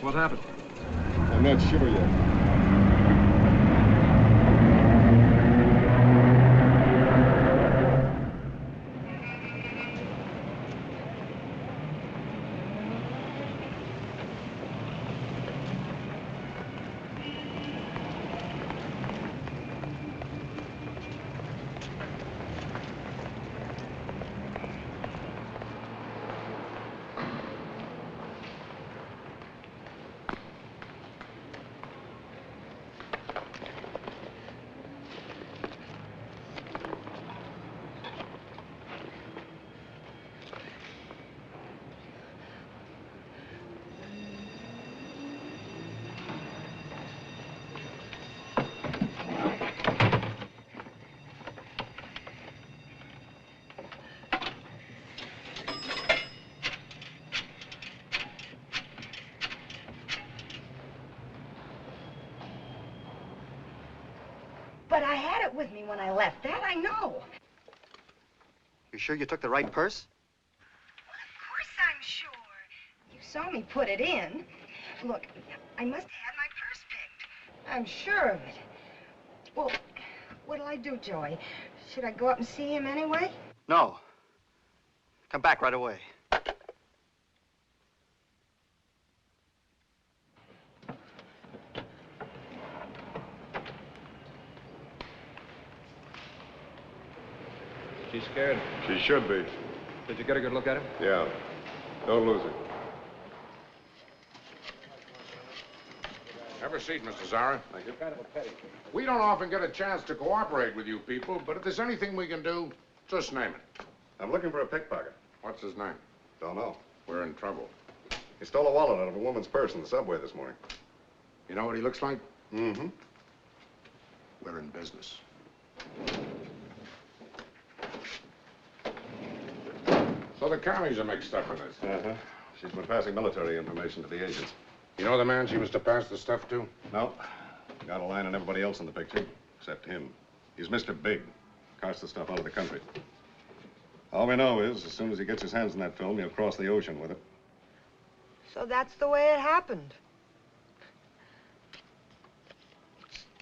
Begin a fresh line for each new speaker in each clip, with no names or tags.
What happened?
I'm not sure yet.
But I had it with me when I left. That I know.
You sure you took the right purse?
Well, of course I'm sure. You saw me put it in. Look, I must have had my purse picked. I'm sure of it. Well, what'll I do, Joey? Should I go up and see him anyway?
No. Come back right away.
She's scared.
She should be.
Did you get a good look at her?
Yeah. Don't lose her.
Have a seat, Mr. Zara.
Thank you.
We don't often get a chance to cooperate with you people, but if there's anything we can do, just name it.
I'm looking for a pickpocket.
What's his name?
Don't know.
We're in trouble.
He stole a wallet out of a woman's purse in the subway this morning.
You know what he looks like?
Mm-hmm.
We're in business. So the counties are mixed up in this.
Uh-huh. She's been passing military information to the agents.
You know the man she was to pass the stuff to?
No. Got a line on everybody else in the picture, except him. He's Mr. Big. Carts the stuff out of the country. All we know is, as soon as he gets his hands on that film, he'll cross the ocean with it.
So that's the way it happened.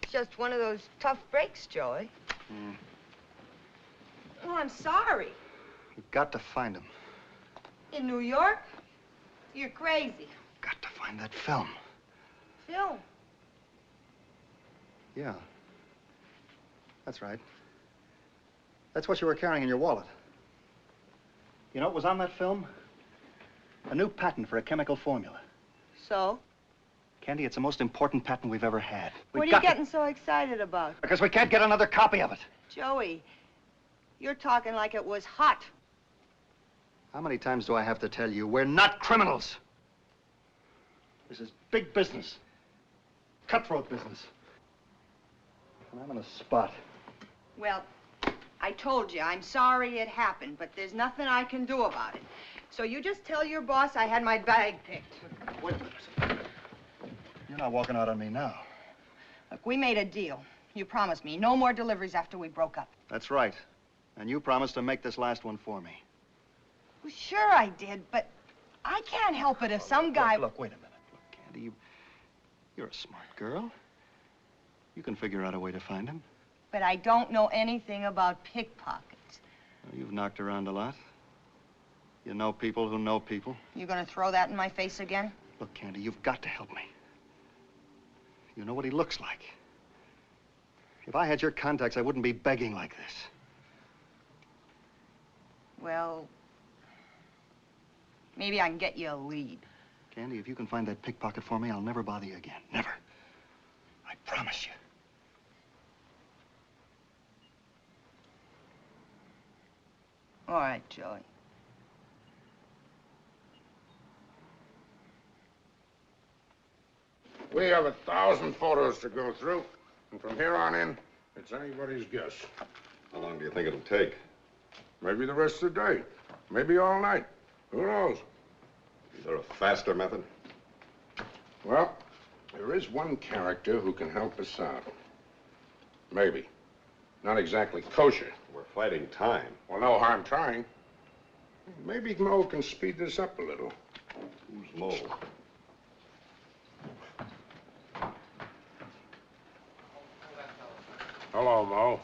It's just one of those tough breaks, Joey. Oh, I'm sorry.
You've got to find him.
In New York? You're crazy.
Got to find that film.
Phil.
Yeah. That's right. That's what you were carrying in your wallet. You know what was on that film? A new patent for a chemical formula.
So?
Candy, it's the most important patent we've ever had.
What are you getting so excited about?
Because we can't get another copy of it.
Joey, you're talking like it was hot.
How many times do I have to tell you, we're not criminals? This is big business. Cutthroat business. And I'm in a spot.
Well, I told you, I'm sorry it happened, but there's nothing I can do about it. So you just tell your boss I had my bag picked.
Wait a minute. You're not walking out on me now.
Look, we made a deal. You promised me no more deliveries after we broke up.
That's right. And you promised to make this last one for me.
Well, sure I did, but I can't help it if some guy...
Look, wait a minute. Look, Candy, you're a smart girl. You can figure out a way to find him.
But I don't know anything about pickpockets.
Well, you've knocked around a lot. You know people who know people.
You gonna throw that in my face again?
Look, Candy, you've got to help me. You know what he looks like. If I had your contacts, I wouldn't be begging like this.
Well, maybe I can get you a lead.
Candy, if you can find that pickpocket for me, I'll never bother you again. Never. I promise you.
All right, Joey.
We have 1,000 photos to go through, and from here on in, it's anybody's guess.
How long do you think it'll take?
Maybe the rest of the day. Maybe all night. Who knows?
Is there a faster method?
Well, there is one character who can help us out. Maybe. Not exactly kosher.
We're fighting time.
Well, no harm trying. Maybe Mo can speed this up a little.
Who's Mo?
Hello, Mo.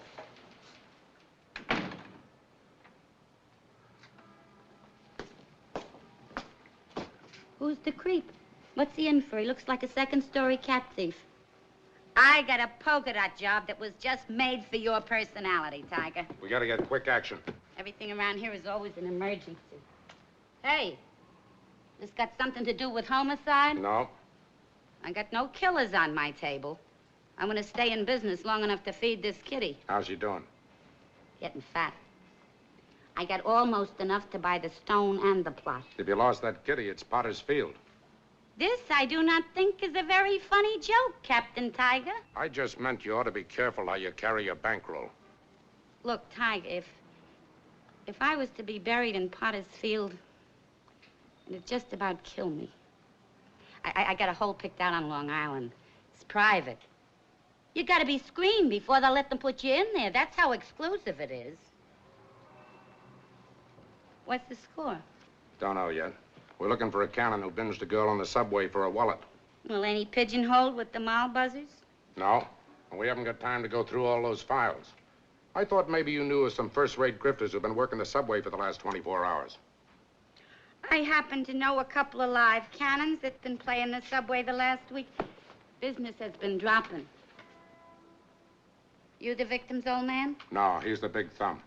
Who's the creep? What's he in for? He looks like a second-story cat thief. I got a polka dot job that was just made for your personality, Tiger.
We gotta get quick action.
Everything around here is always an emergency. Hey, this got something to do with homicide?
No.
I got no killers on my table. I'm gonna stay in business long enough to feed this kitty.
How's she doing?
Getting fat. I got almost enough to buy the stone and the plot.
If you lost that kitty, it's Potter's Field.
This, I do not think, is a very funny joke, Captain Tiger.
I just meant you ought to be careful how you carry your bankroll.
Look, Tiger, if I was to be buried in Potter's Field, it'd just about kill me. I got a hole picked out on Long Island. It's private. You gotta be screened before they'll let them put you in there. That's how exclusive it is. What's the score?
Don't know yet. We're looking for a cannon who binged a girl on the subway for a wallet.
Well, ain't he pigeonholed with the mall buzzers?
No. And we haven't got time to go through all those files. I thought maybe you knew of some first-rate grifters who've been working the subway for the last 24 hours.
I happen to know a couple of live cannons that's been playing the subway the last week. Business has been dropping. You the victim's old man?
No, he's the big thumb.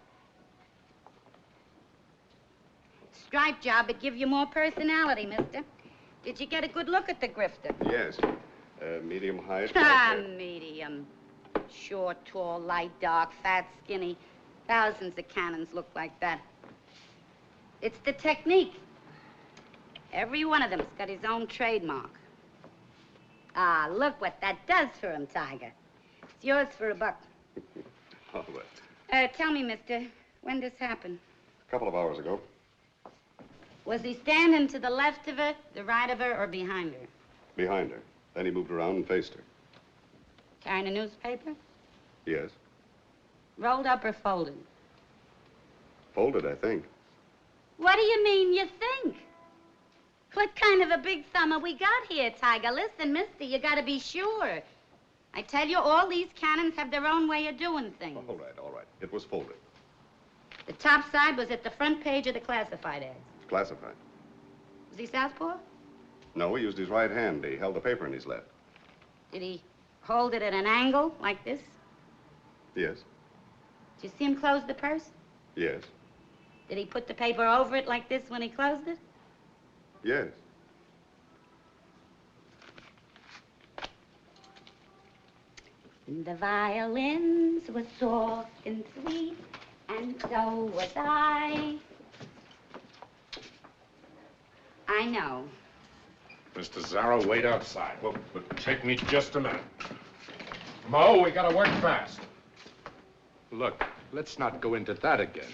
Stripe job would give you more personality, mister. Did you get a good look at the grifter?
Yes. Medium height.
Medium. Short, tall, light, dark, fat, skinny. Thousands of cannons look like that. It's the technique. Every one of them's got his own trademark. Ah, look what that does for him, Tiger. It's yours for $1.
All right.
Tell me, mister, when this happened?
A couple of hours ago.
Was he standing to the left of her, the right of her, or behind her?
Behind her. Then he moved around and faced her.
Carrying a newspaper?
Yes.
Rolled up or folded?
Folded, I think.
What do you mean, you think? What kind of a big thumb have we got here, Tiger? Listen, mister, you gotta be sure. I tell you, all these cannons have their own way of doing things.
All right, all right. It was folded.
The top side was at the front page of the classified ads.
Classified.
Was he southpaw?
No, he used his right hand. He held the paper in his left.
Did he hold it at an angle, like this?
Yes.
Did you see him close the purse?
Yes.
Did he put the paper over it like this when he closed it?
Yes.
The violins were soft and sweet, and so was I. I know.
Mr. Zarro, wait outside. Well, take me just a minute. Mo, we gotta work fast. Look, let's not go into that again.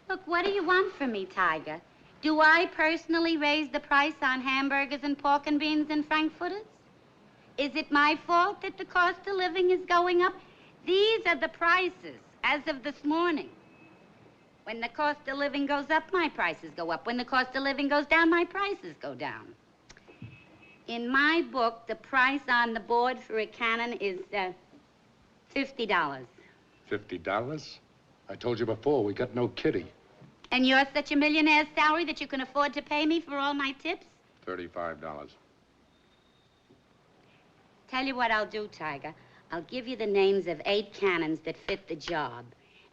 Look, what do you want from me, Tiger? Do I personally raise the price on hamburgers and pork and beans and frankfurters? Is it my fault that the cost of living is going up? These are the prices as of this morning. When the cost of living goes up, my prices go up. When the cost of living goes down, my prices go down. In my book, the price on the board for a cannon is $50.
$50? I told you before, we got no kitty.
And you're such a millionaire's salary that you can afford to pay me for all my tips?
$35.
Tell you what I'll do, Tiger. I'll give you the names of 8 cannons that fit the job.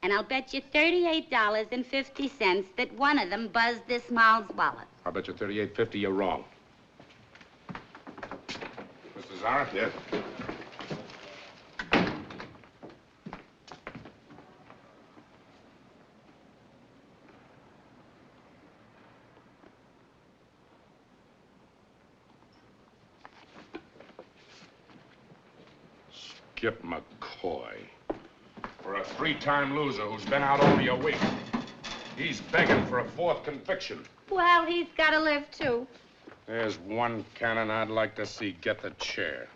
And I'll bet you $38.50 that one of them buzzed this Mal's wallet.
I'll bet you $38.50 you're wrong. Mr. Zarro?
Yes.
Skip McCoy. For a 3-time loser who's been out only a week. He's begging for a 4th conviction.
Well, he's got to live, too.
There's one cannon I'd like to see get the chair.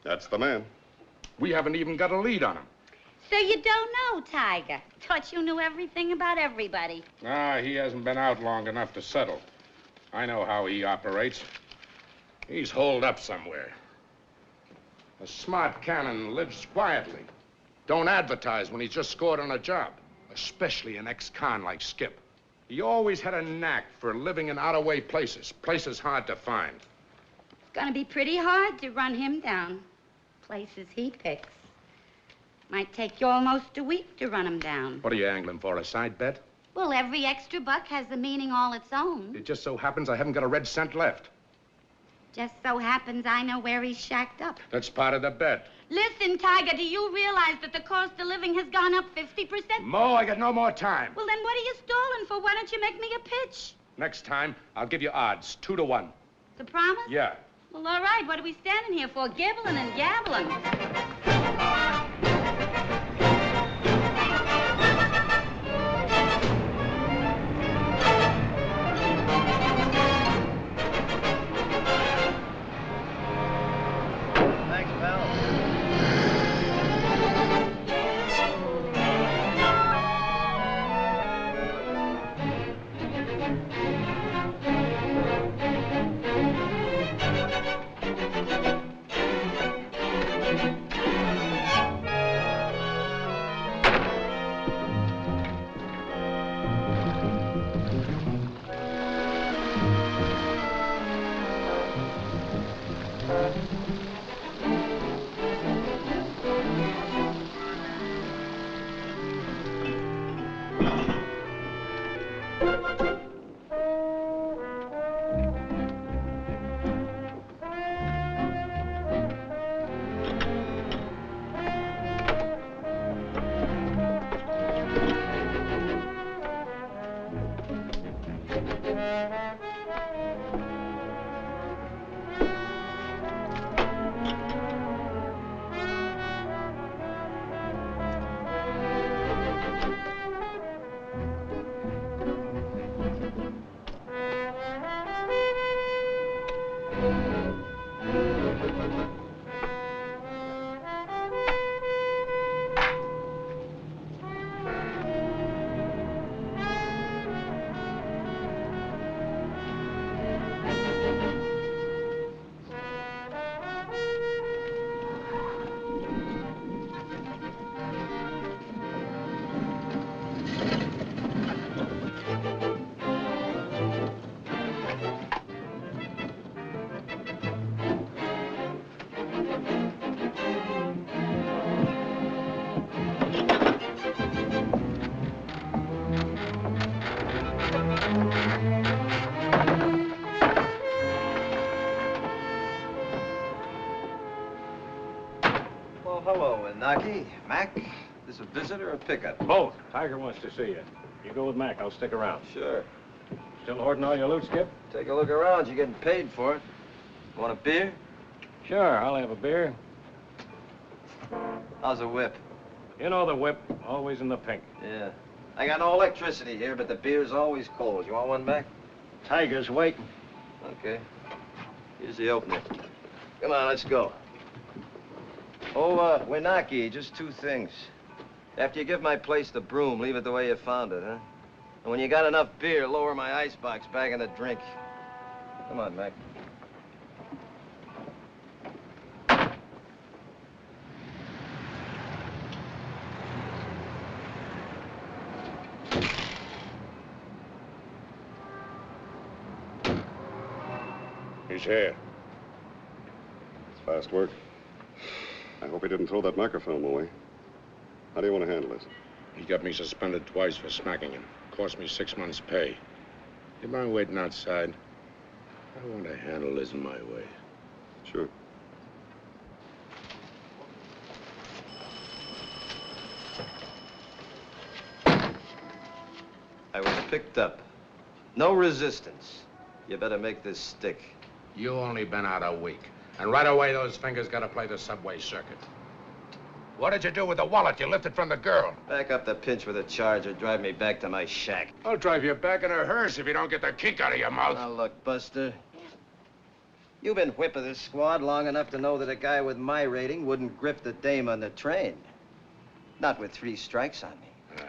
That's the man.
We haven't even got a lead on him.
So you don't know, Tiger. Thought you knew everything about everybody.
Ah, he hasn't been out long enough to settle. I know how he operates. He's holed up somewhere. A smart cannon lives quietly. Don't advertise when he's just scored on a job, especially an ex-con like Skip. He always had a knack for living in out-of-way places, places hard to find.
It's gonna be pretty hard to run him down. Places he picks. Might take you almost a week to run him down.
What are you angling for, a side bet?
Well, every extra buck has a meaning all its own.
It just so happens I haven't got a red cent left.
Just so happens I know where he's shacked up.
That's part of the bet.
Listen, Tiger, do you realize that the cost of living has gone up 50%?
Mo, I got no more time.
Well, then what are you stalling for? Why don't you make me a pitch?
Next time, I'll give you odds, 2 to 1.
The promise?
Yeah.
Well, all right. What are we standing here for? Gibbling and gabbling.
Thanks, pal.
Well, hello, Inaki. Mac, this a visit or a pickup?
Both. Tiger wants to see you. You go with Mac. I'll stick around.
Sure.
Still hoarding all your loot, Skip?
Take a look around. You're getting paid for it. Want a beer?
Sure, I'll have a beer.
How's a whip?
You know the whip, always in the pink.
Yeah. I got no electricity here, but the beer's always cold. You want one, Mac?
Tiger's waiting.
Okay. Here's the opener. Come on, let's go. Oh, Winaki, just 2 things. After you give my place the broom, leave it the way you found it, huh? And when you got enough beer, lower my icebox back in the drink. Come on, Mac.
He's here.
It's fast work. I hope he didn't throw that microfilm away. How do you want to handle this?
He got me suspended twice for smacking him. Cost me 6 months' pay. You mind waiting outside? I want to handle this my way.
Sure.
I was picked up. No resistance. You better make this stick.
You only been out a week. And right away, those fingers got to play the subway circuit. What did you do with the wallet you lifted from the girl?
Back up the pinch with a charge or drive me back to my shack.
I'll drive you back in a hearse if you don't get the kink out of your mouth.
Now, look, Buster. You've been whip of this squad long enough to know that a guy with my rating wouldn't grip the dame on the train. Not with 3 strikes on me.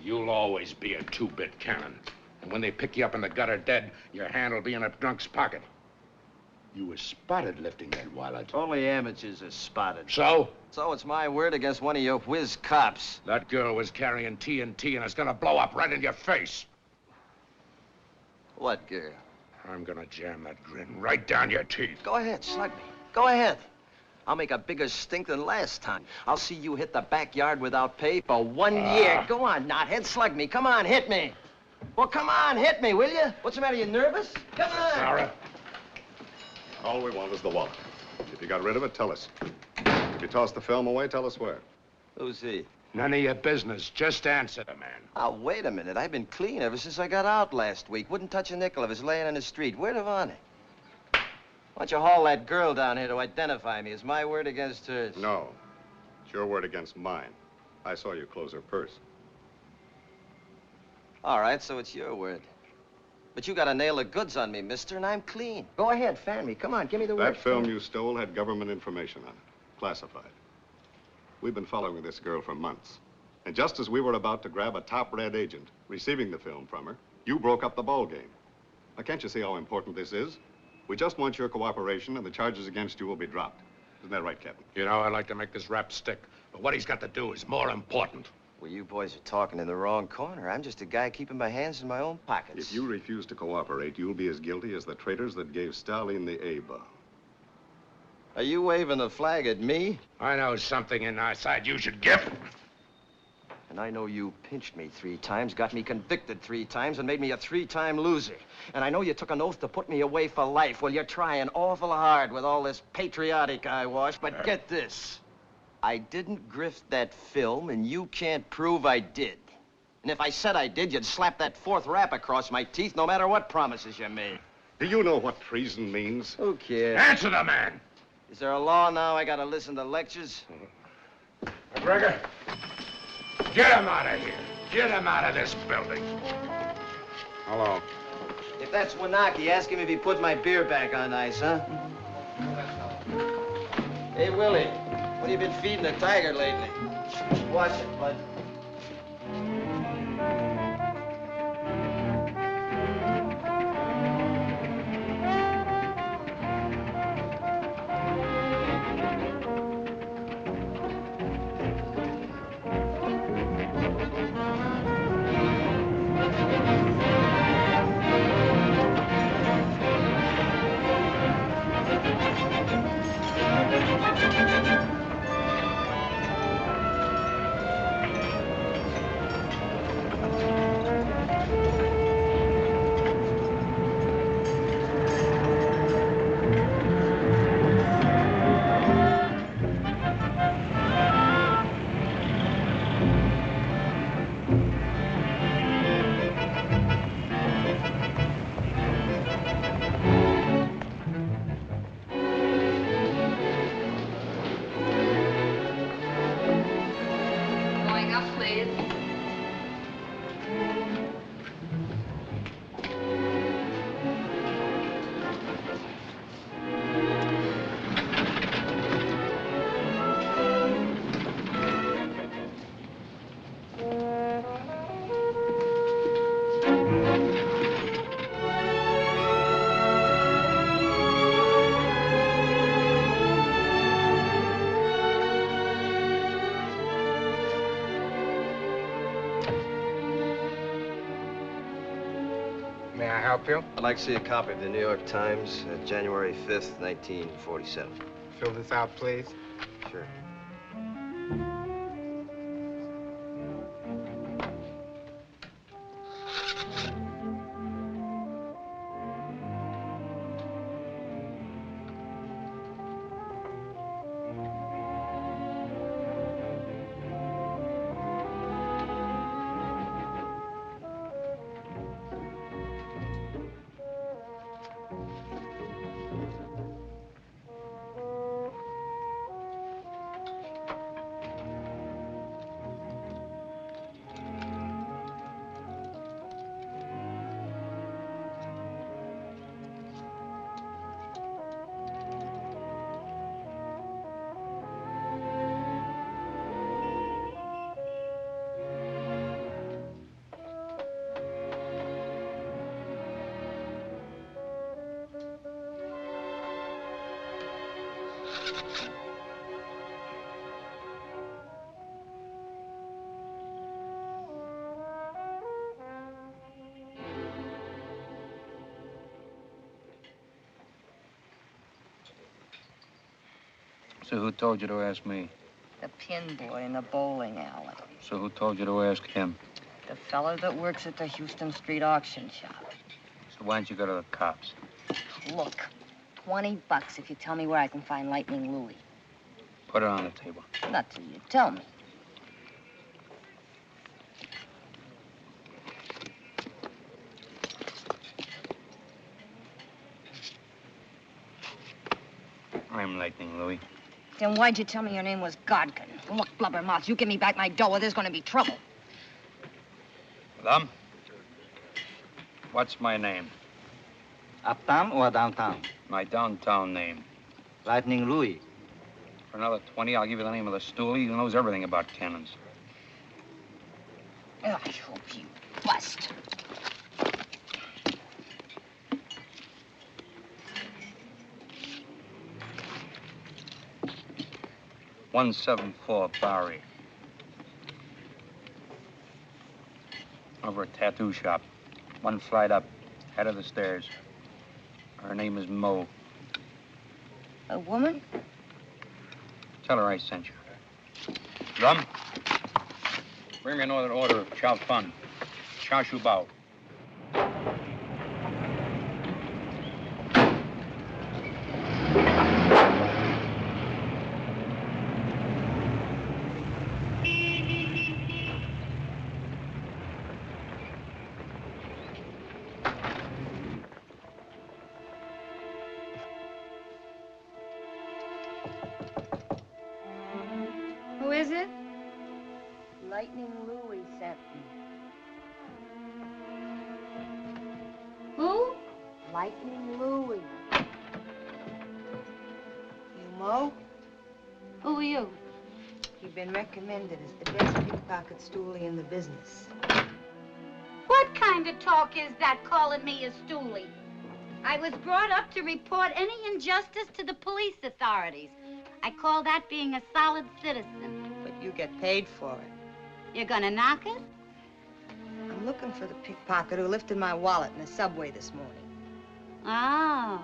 You'll always be a 2-bit cannon. And when they pick you up in the gutter dead, your hand will be in a drunk's pocket. You were spotted lifting that wallet.
Only amateurs are spotted.
So?
So it's my word against one of your whiz cops.
That girl was carrying TNT and it's gonna blow up right in your face.
What girl?
I'm gonna jam that grin right down your teeth.
Go ahead, slug me. Go ahead. I'll make a bigger stink than last time. I'll see you hit the backyard without pay for 1 year. Go on, knothead, slug me. Come on, hit me. Well, come on, hit me, will you? What's the matter, you nervous? Come on.
Sarah.
All we want is the wallet. If you got rid of it, tell us. If you tossed the film away, tell us where.
Who's he?
None of your business. Just answer the man.
Oh, wait a minute. I've been clean ever since I got out last week. Wouldn't touch a nickel if it's laying in the street. Word of honor. Why don't you haul that girl down here to identify me? It's my word against hers.
No. It's your word against mine. I saw you close her purse.
All right, so it's your word. But you got a nail of goods on me, mister, and I'm clean. Go ahead, fan me. Come on, give me the word.
That film you stole had government information on it. Classified. We've been following this girl for months. And just as we were about to grab a top red agent, receiving the film from her, you broke up the ball game. Now, can't you see how important this is? We just want your cooperation, and the charges against you will be dropped. Isn't that right, Captain?
You know, I'd like to make this rap stick, but what he's got to do is more important.
Well, you boys are talking in the wrong corner. I'm just a guy keeping my hands in my own pockets.
If you refuse to cooperate, you'll be as guilty as the traitors that gave Stalin the A-bomb.
Are you waving the flag at me?
I know something in our side you should give.
And I know you pinched me 3 times, got me convicted 3 times, and made me a 3-time loser. And I know you took an oath to put me away for life. Well, you're trying awful hard with all this patriotic eyewash, but get this. I didn't grift that film, and you can't prove I did. And if I said I did, you'd slap that 4th rap across my teeth, no matter what promises you made.
Do you know what treason means?
Who cares?
Answer the man.
Is there a law now I gotta listen to lectures?
McGregor, get him out of here. Get him out of this building. Hello.
If that's Wanaki, ask him if he put my beer back on ice, huh? Hey, Willie, what have you been feeding the tiger lately? Watch it, bud.
May I help you?
I'd like to see a copy of the New York Times, January 5th, 1947.
Fill this out, please.
Sure.
So who told you to ask me?
The pin boy in the bowling alley.
So who told you to ask him?
The fella that works at the Houston Street auction shop.
So why don't you go to the cops?
Look, $20 if you tell me where I can find Lightning Louie.
Put it on the table.
Not till you tell me.
I'm Lightning Louie.
Then why'd you tell me your name was Godkin? Look, blubbermouth, you give me back my dough or there's gonna be trouble.
Madame? What's my name?
Uptown or downtown?
My downtown name.
Lightning Louie.
For another 20, I'll give you the name of the stoolie who knows everything about cannons.
I hope you bust.
$174 Bowery. Over a tattoo shop. One flight up, head of the stairs. Her name is Mo.
A woman?
Tell her I sent you. Drum, bring me another order of chow fun. Chow shu bao.
Who is it?
Lightning Louie sent me.
Who?
Lightning Louie. You Mo?
Who are you?
You've been recommended as the best pickpocket stoolie in the business.
What kind of talk is that, calling me a stoolie? I was brought up to report any injustice to the police authorities. I call that being a solid citizen.
But you get paid for it.
You're gonna knock it?
I'm looking for the pickpocket who lifted my wallet in the subway this morning.
Oh.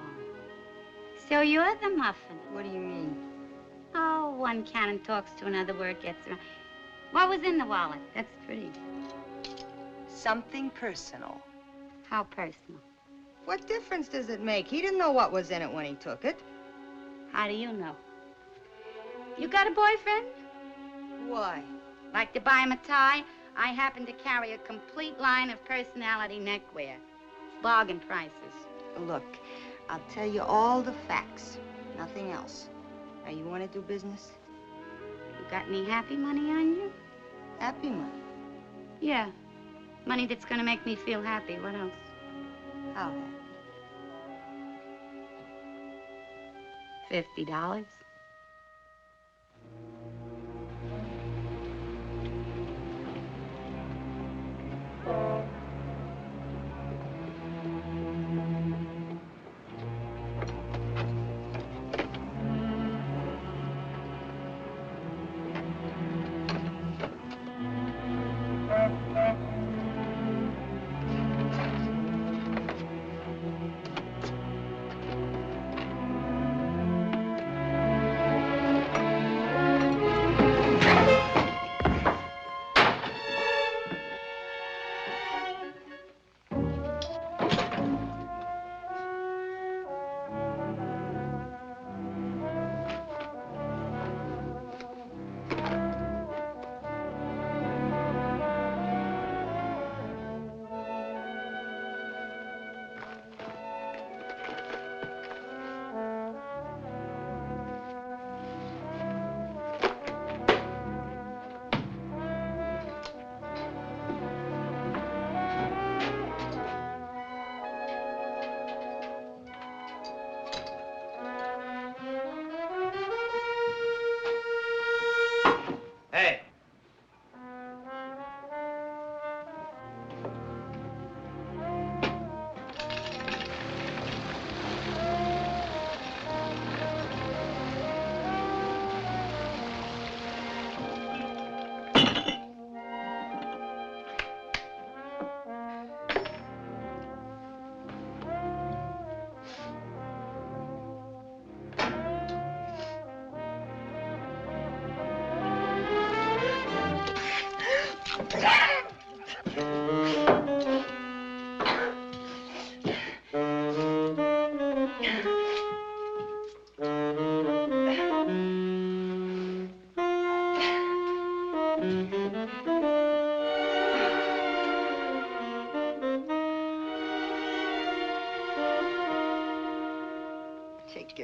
So you're the muffin.
What do you mean?
Oh, one cannon talks to another, word gets around. What was in the wallet? That's pretty.
Something personal.
How personal?
What difference does it make? He didn't know what was in it when he took it.
How do you know? You got a boyfriend?
Why?
Like to buy him a tie? I happen to carry a complete line of personality neckwear. Bargain prices.
Look, I'll tell you all the facts. Nothing else. Now, you want to do business?
You got any happy money on you?
Happy money.
Yeah. Money that's gonna make me feel happy. What else?
How happy?
$50.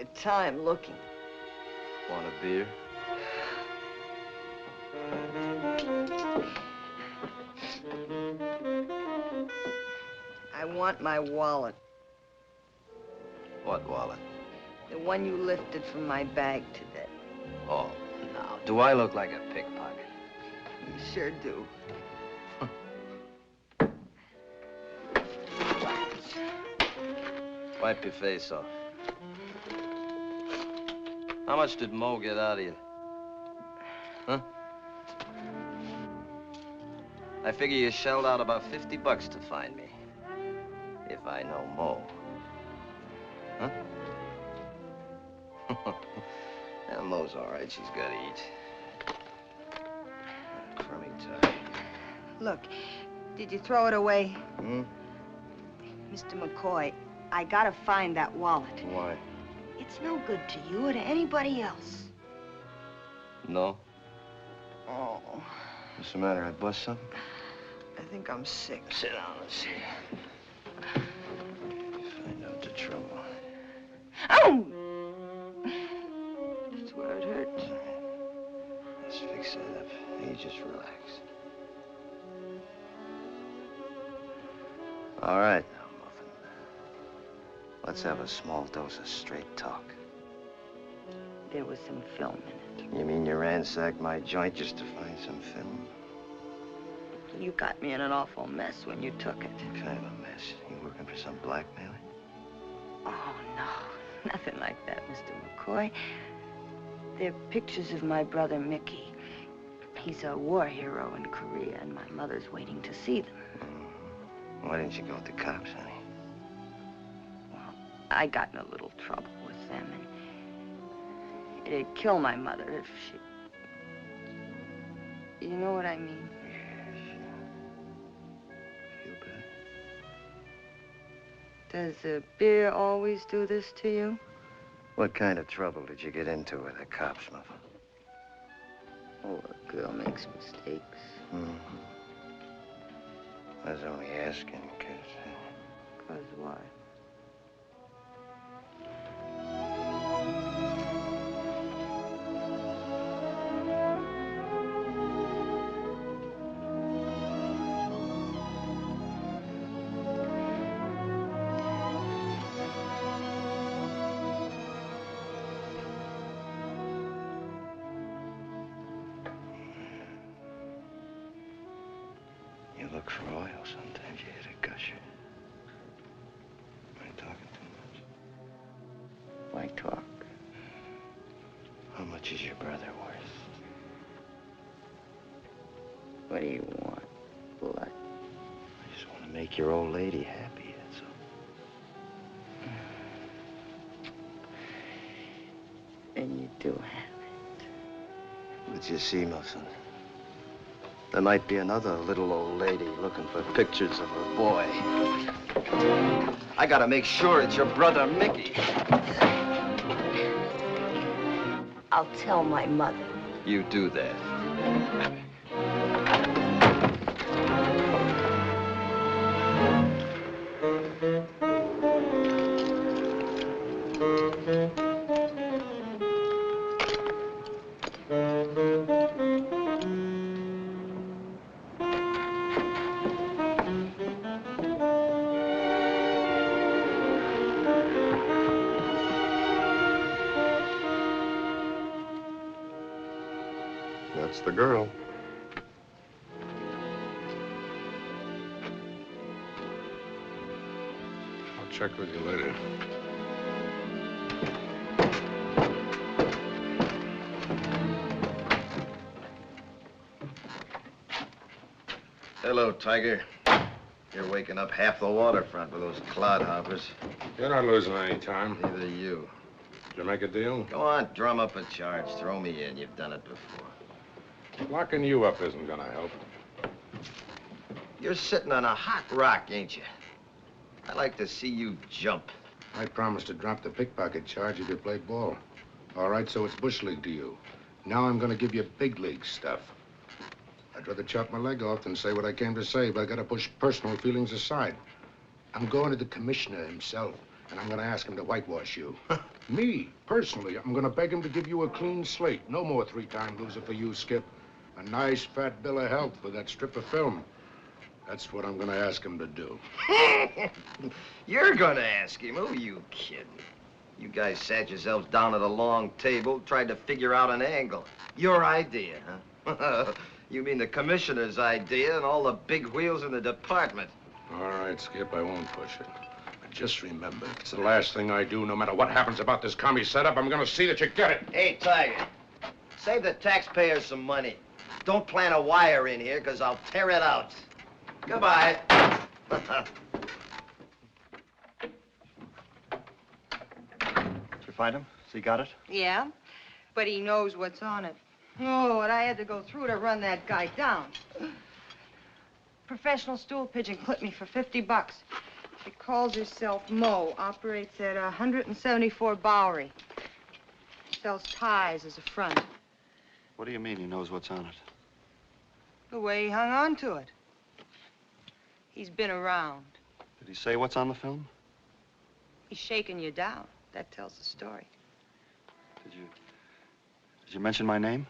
your time looking.
Want a beer?
I want my wallet.
What wallet?
The one you lifted from my bag today.
Oh, now, do I look like a pickpocket?
You sure do.
Wipe your face off. How much did Mo get out of you? Huh? I figure you shelled out about $50 to find me. If I know Mo. Huh? Yeah, Mo's all right. She's got to eat. Crummy tie.
Look, did you throw it away?
Hmm?
Mr. McCoy, I gotta find that wallet.
Why?
It's no good to you or to anybody else.
No?
Oh,
What's the matter? I bust something?
I think I'm sick.
Sit down and see. Find out the trouble.
Oh! That's where it hurts.
Let's fix that up. You just relax. All right, now, Muffin. Let's have a small dose of straight talk.
There was some film in it.
You mean you ransacked my joint just to find some film?
You got me in an awful mess when you took it.
What kind of a mess? You working for some blackmailer?
Oh, no. Nothing like that, Mr. McCoy. They're pictures of my brother, Mickey. He's a war hero in Korea, and my mother's waiting to see them.
Why didn't you go with the cops, honey?
Well, I got in a little trouble with them, and it'd kill my mother if she... You know what I mean?
Feel better?
Does a beer always do this to you?
What kind of trouble did you get into with the cops, Muffin?
Oh, a girl makes mistakes.
Mm-hmm. I was only asking, because...
'Cause why?
You look for oil. Sometimes you hit a gusher. Am I talking too much?
Why talk?
How much is your brother worth?
What do you want? Blood?
I just want to make your old lady happy, that's all.
And you do have it.
But you see, Muffin, there might be another little old lady looking for pictures of her boy. I gotta make sure it's your brother, Mickey.
I'll tell my mother.
You do that.
That's the girl.
I'll check with you later.
Hello, Tiger. You're waking up half the waterfront with those clodhoppers.
You're not losing any time.
Neither you.
Did you make a deal?
Go on, drum up a charge. Throw me in. You've done it before.
Locking you up isn't gonna help.
You're sitting on a hot rock, ain't you? I like to see you jump.
I promised to drop the pickpocket charge if you played ball. All right, so it's bush league to you. Now I'm gonna give you big league stuff. I'd rather chop my leg off than say what I came to say, but I gotta push personal feelings aside. I'm going to the commissioner himself, and I'm gonna ask him to whitewash you. Me, personally, I'm gonna beg him to give you a clean slate. No more three-time loser for you, Skip. A nice fat bill of health for that strip of film. That's what I'm gonna ask him to do.
You're gonna ask him? Who are you kidding? You guys sat yourselves down at a long table, tried to figure out an angle. Your idea, huh? You mean the commissioner's idea and all the big wheels in the department.
All right, Skip, I won't push it. But just remember, it's the last thing I do, no matter what happens about this commie setup, I'm gonna see that you get it.
Hey, Tiger, save the taxpayers some money. Don't plant a wire in here, because I'll tear it out. Goodbye.
Did you find him? So he got it?
Yeah, but he knows what's on it. Oh, what I had to go through to run that guy down. Professional stool pigeon clipped me for $50. She calls herself Mo, operates at 174 Bowery. Sells ties as a front.
What do you mean he knows what's on it?
The way he hung on to it. He's been around.
Did he say what's on the film?
He's shaking you down. That tells the story.
Did you mention my name?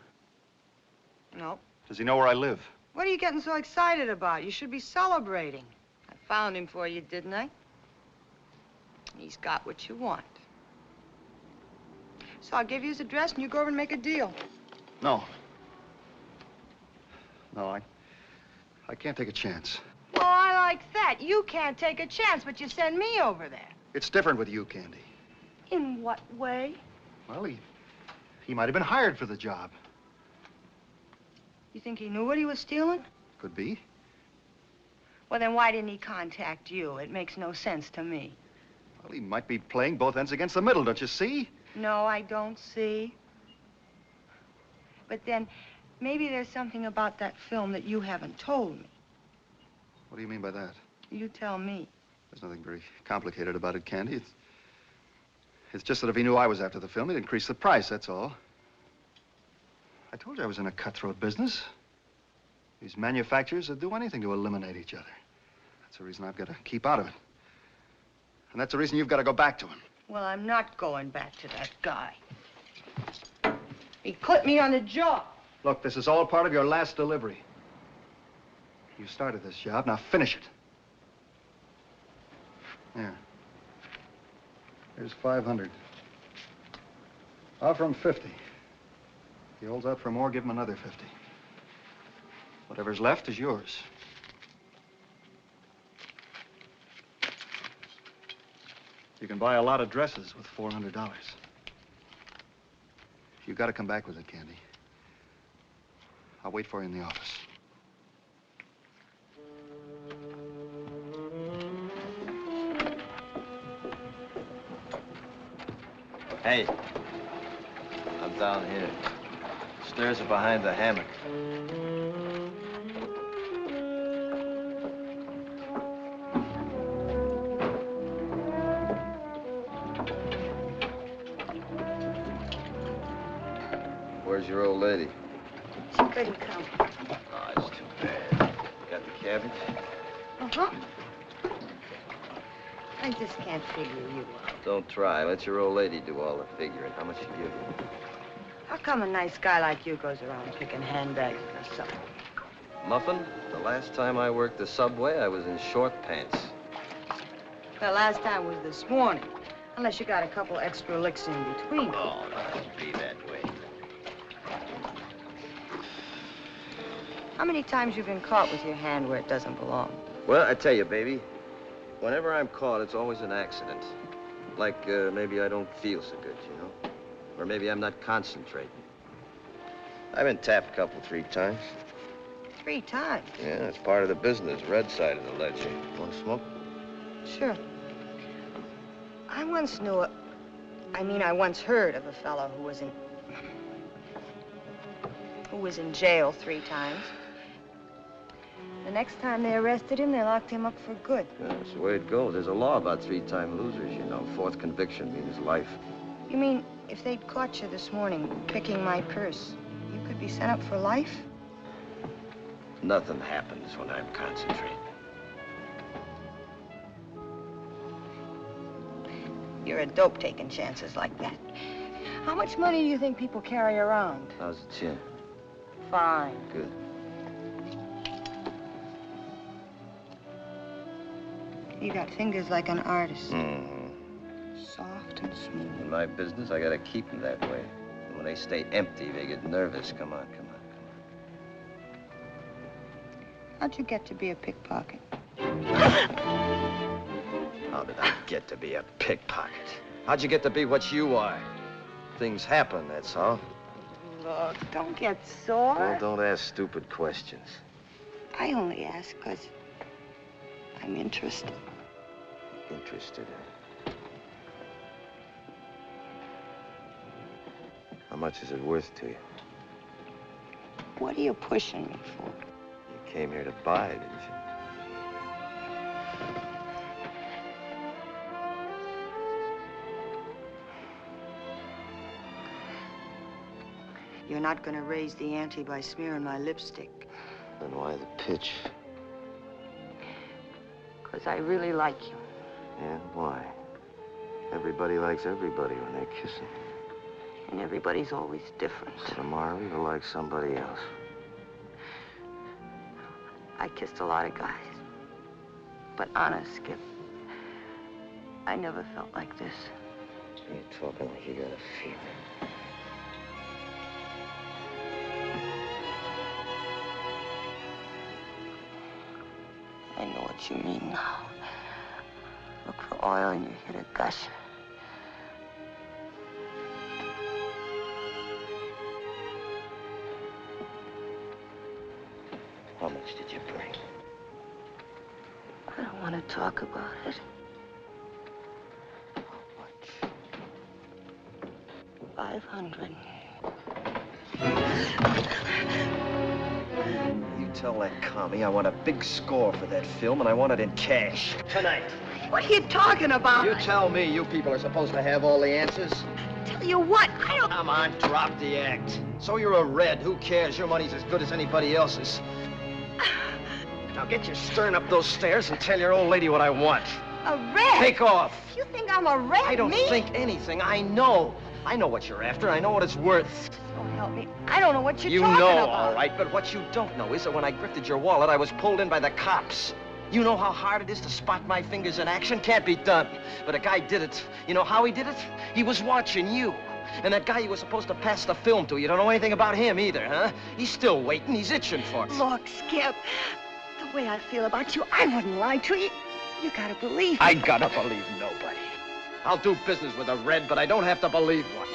No.
Does he know where I live?
What are you getting so excited about? You should be celebrating. I found him for you, didn't I? He's got what you want. So I'll give you his address and you go over and make a deal.
No. No, I can't take a chance.
Well, I like that. You can't take a chance, but you send me over there.
It's different with you, Candy.
In what way?
Well, he might have been hired for the job.
You think he knew what he was stealing?
Could be.
Well, then why didn't he contact you? It makes no sense to me.
Well, he might be playing both ends against the middle, don't you see?
No, I don't see. But then, maybe there's something about that film that you haven't told me.
What do you mean by that?
You tell me.
There's nothing very complicated about it, Candy. It's just that if he knew I was after the film, he'd increase the price, that's all. I told you I was in a cutthroat business. These manufacturers would do anything to eliminate each other. That's the reason I've got to keep out of it. And that's the reason you've got to go back to him.
Well, I'm not going back to that guy. He clipped me on the jaw.
Look, this is all part of your last delivery. You started this job, now finish it. There. Here's 500. Offer him 50. If he holds out for more, give him another 50. Whatever's left is yours. You can buy a lot of dresses with $400. You've got to come back with it, Candy. I'll wait for you in the office.
Hey, I'm down here. Stairs are behind the hammock. Where's your old lady?
She couldn't come.
Oh, it's too bad. Got the cabbage?
Uh-huh. I just can't figure you out.
Don't try. Let your old lady do all the figuring. How much she give you?
How come a nice guy like you goes around picking handbags in the subway?
Muffin, the last time I worked the subway, I was in short pants.
The last time was this morning. Unless you got a couple extra licks in between.
Oh, no, it'd be that way.
How many times you've been caught with your hand where it doesn't belong?
Well, I tell you, baby, whenever I'm caught, it's always an accident. Like, maybe I don't feel so good, you know? Or maybe I'm not concentrating. I've been tapped a couple, 3 times.
3 times?
Yeah, it's part of the business, red side of the ledger. Want to smoke?
Sure. I once knew I once heard of a fellow who was in jail 3 times. The next time they arrested him, they locked him up for good.
Yeah, that's the way it goes. There's a law about 3-time losers, you know. 4th conviction means life.
You mean if they'd caught you this morning picking my purse, you could be sent up for life?
Nothing happens when I'm concentrating.
You're a dope taking chances like that. How much money do you think people carry around?
How's the chin?
Fine.
Good.
You got fingers like an artist.
Mm-hmm.
Soft and smooth.
In my business, I gotta keep them that way. And when they stay empty, they get nervous. Come on, come on, come
How'd you get to be a pickpocket?
on. How did I get to be a pickpocket? How'd you get to be what you are? Things happen, that's all.
Look, don't get sore.
Well, don't ask stupid questions.
I only ask because I'm interested.
Interested in? How much is it worth to you?
What are you pushing me for?
You came here to buy, didn't you?
You're not going to raise the ante by smearing my lipstick.
Then why the pitch?
Because I really like you.
Yeah, why? Everybody likes everybody when they're kissing.
And everybody's always different.
So tomorrow you'll like somebody else.
I kissed a lot of guys. But honest, Skip, I never felt like this.
You're talking like you got a feeling.
I know what you mean now. Look for oil and you hit a gusher.
How much did you bring?
I don't want to talk about it.
How much?
500.
You tell that commie I want a big score for that film, and I want it in cash. Tonight.
What are you talking about?
You tell me you people are supposed to have all the answers.
Tell you what, I don't...
Come on, drop the act. So you're a red. Who cares? Your money's as good as anybody else's. Now get your stern up those stairs and tell your old lady what I want.
A red?
Take off.
You think I'm a red?
I don't
Me?
think anything. I know. I know what you're after. I know what it's worth.
Don't help me. I don't know what you're
You
talking
know,
about.
all right, but what you don't know is that when I grifted your wallet, I was pulled in by the cops. You know how hard it is to spot my fingers in action? Can't be done. But a guy did it. You know how he did it? He was watching you. And that guy you were supposed to pass the film to, you don't know anything about him either, huh? He's still waiting. He's itching for it.
Look, Skip, the way I feel about you, I wouldn't lie to you. You gotta believe me.
I gotta believe nobody. I'll do business with a red, but I don't have to believe one.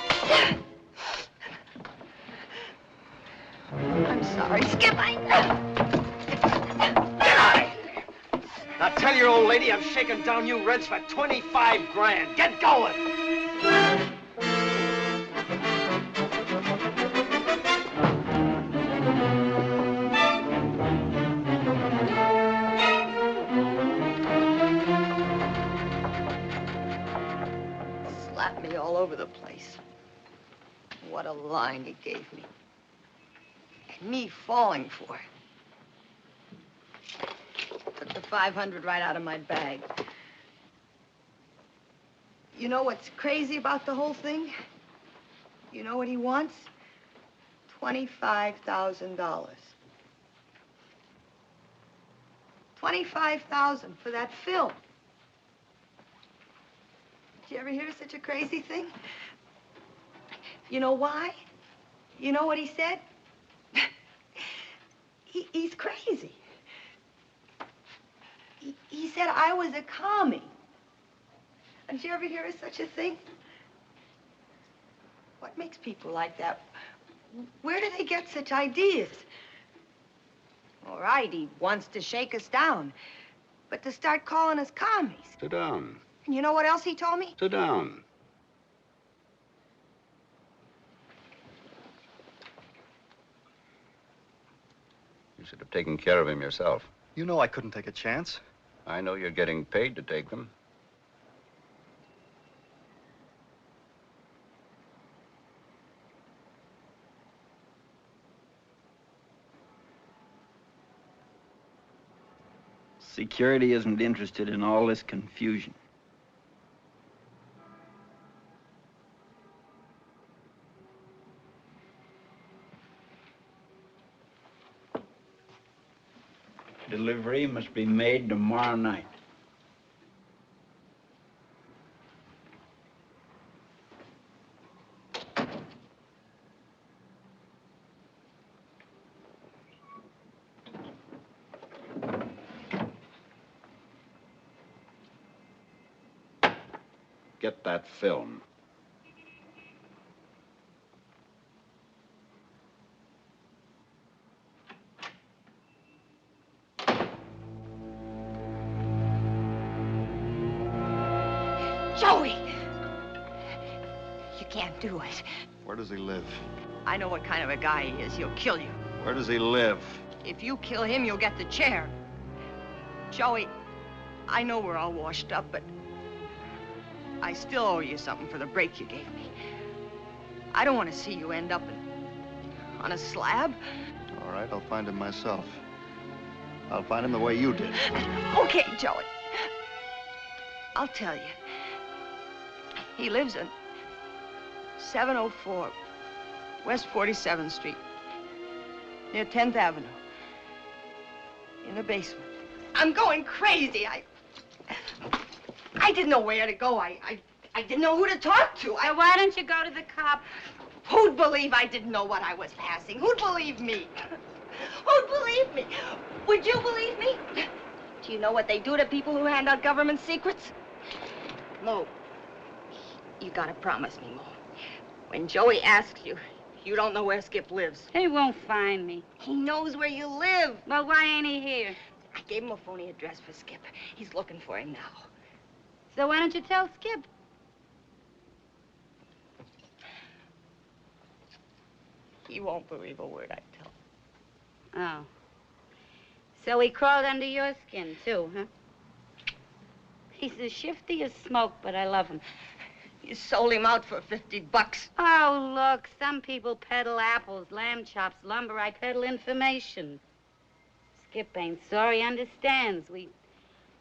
I'm sorry, Skip.
Get out of here. Now tell your old lady I'm shaking down you reds for 25 grand. Get going.
Slapped me all over the place. What a line he gave me. And me falling for it. Took the 500 right out of my bag. You know what's crazy about the whole thing? You know what he wants? $25,000. $25,000 for that film. Did you ever hear such a crazy thing? You know why? You know what he said? He's crazy. He said I was a commie. Did you ever hear of such a thing? What makes people like that? Where do they get such ideas? All right, he wants to shake us down, but to start calling us commies.
Sit down.
And you know what else he told me?
Sit down. You should have taken care of him yourself.
You know I couldn't take a chance.
I know you're getting paid to take them.
Security isn't interested in all this confusion.
delivery must be made tomorrow night.
Get that film.
Joey! You can't do it.
Where does he live?
I know what kind of a guy he is. He'll kill you.
Where does he live?
If you kill him, you'll get the chair. Joey, I know we're all washed up, but I still owe you something for the break you gave me. I don't want to see you end up on a slab.
All right, I'll find him myself. I'll find him the way you did.
Okay, Joey. I'll tell you. He lives in 704 West 47th Street, near 10th Avenue, in the basement. I'm going crazy. I didn't know where to go. I didn't know who to talk to.
So why don't you go to the cop?
Who'd believe I didn't know what I was passing? Who'd believe me? Who'd believe me? Would you believe me? Do you know what they do to people who hand out government secrets? Mo, you gotta promise me, Mo. When Joey asks you, you don't know where Skip lives.
He won't find me.
He knows where you live.
Well, why ain't he here?
I gave him a phony address for Skip. He's looking for him now.
So why don't you tell Skip?
He won't believe a word I tell him.
Oh. So he crawled under your skin, too, huh? He's as shifty as smoke, but I love him.
You sold him out for $50.
Oh, look, some people peddle apples, lamb chops, lumber. I peddle information. Skip ain't sorry, understands. We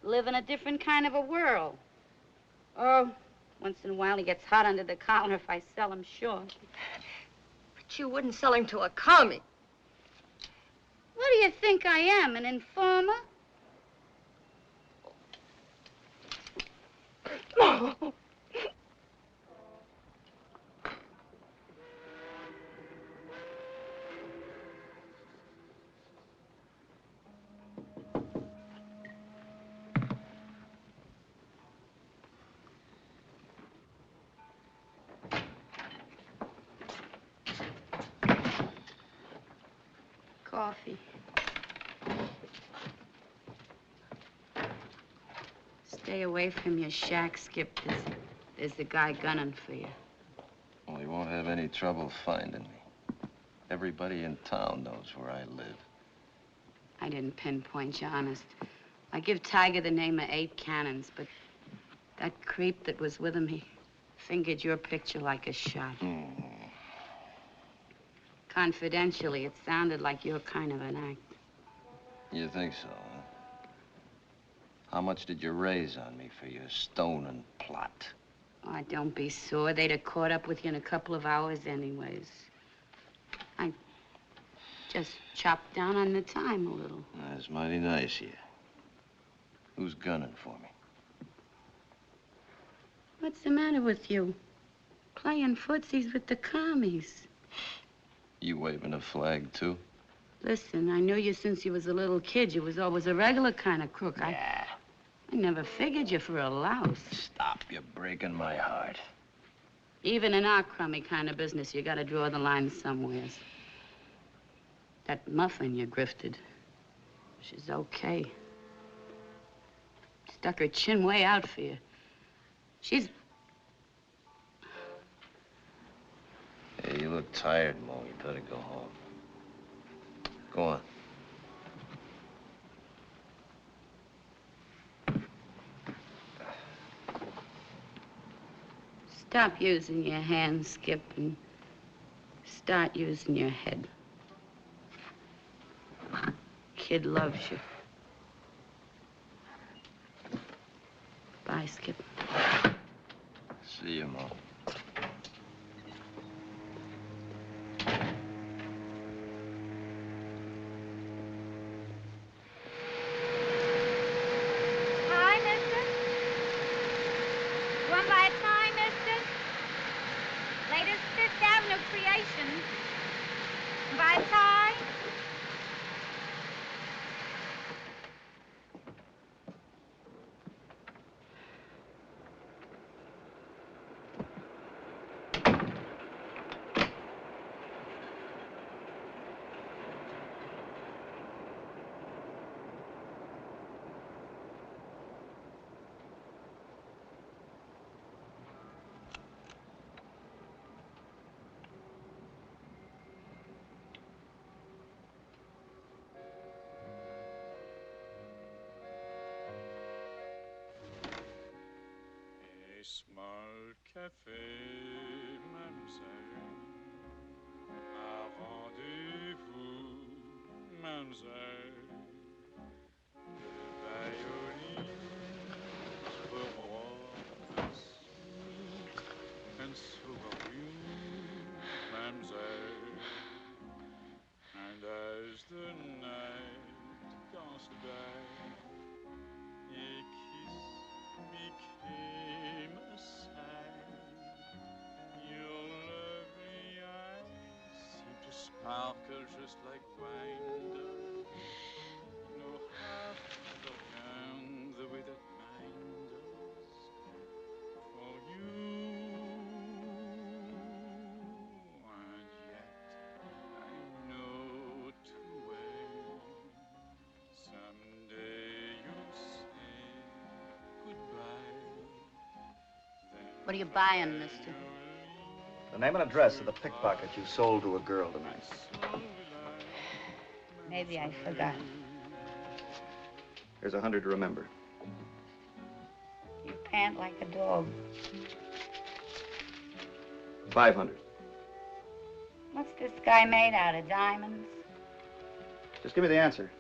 live in a different kind of a world. Oh, once in a while he gets hot under the collar if I sell him short.
But you wouldn't sell him to a commie.
What do you think I am, an informer?
Oh.
Coffee. Stay away from your shack, Skip. There's the guy gunning for you.
Well, he won't have any trouble finding me. Everybody in town knows where I live.
I didn't pinpoint you, honest. I give Tiger the name of 8 cannons, but that creep that was with him, he fingered your picture like a shot.
Mm-hmm.
Confidentially, it sounded like your kind of an act.
You think so, huh? How much did you raise on me for your stoning plot?
Oh, don't be sore. They'd have caught up with you in a couple of hours anyways. I just chopped down on the time a little.
That's mighty nice of you. Who's gunning for me?
What's the matter with you? Playing footsies with the commies.
You waving a flag, too?
Listen, I knew you since you was a little kid. You was always a regular kind of crook.
Yeah.
I never figured you for a louse.
Stop, you're breaking my heart.
Even in our crummy kind of business, you gotta draw the line somewheres. That muffin you grifted, she's okay. Stuck her chin way out for you. She's...
Hey, you look tired, Mo. You better go home. Go on.
Stop using your hands, Skip, and start using your head. Kid loves you. Bye, Skip.
See you, Mo.
est fait, mademoiselle. Un rendez-vous, mademoiselle. Le violin for us, and so are you, mademoiselle. And as the night goes by, a kiss became a sigh. Your lovely eyes seem to sparkle just like wine does. No half the young the way that mine does. For you, and yet I know too well. Someday you'll say goodbye.
What are you buying, mister?
The name and address of the pickpocket you sold to a girl tonight.
Maybe I forgot.
Here's 100 to remember.
You pant like a dog.
500.
What's this guy made out of, diamonds?
Just give me the answer.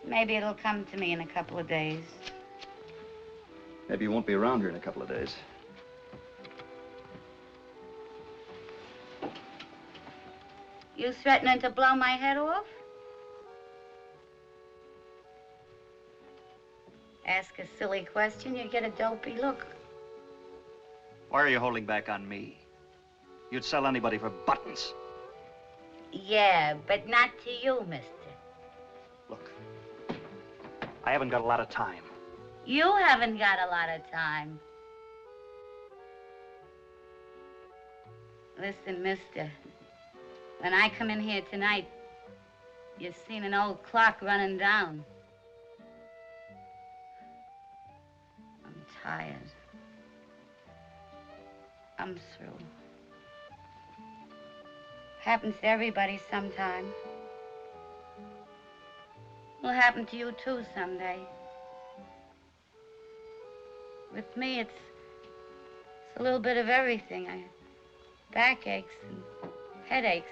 Maybe it'll come to me in a couple of days.
Maybe you won't be around here in a couple of days.
You threatening to blow my head off? Ask a silly question, you get a dopey look.
Why are you holding back on me? You'd sell anybody for buttons.
Yeah, but not to you, mister.
Look, I haven't got a lot of time.
You haven't got a lot of time. Listen, mister, when I come in here tonight, you've seen an old clock running down. I'm tired. I'm through. Happens to everybody sometime. Will happen to you too someday. With me, it's a little bit of everything. Backaches and headaches.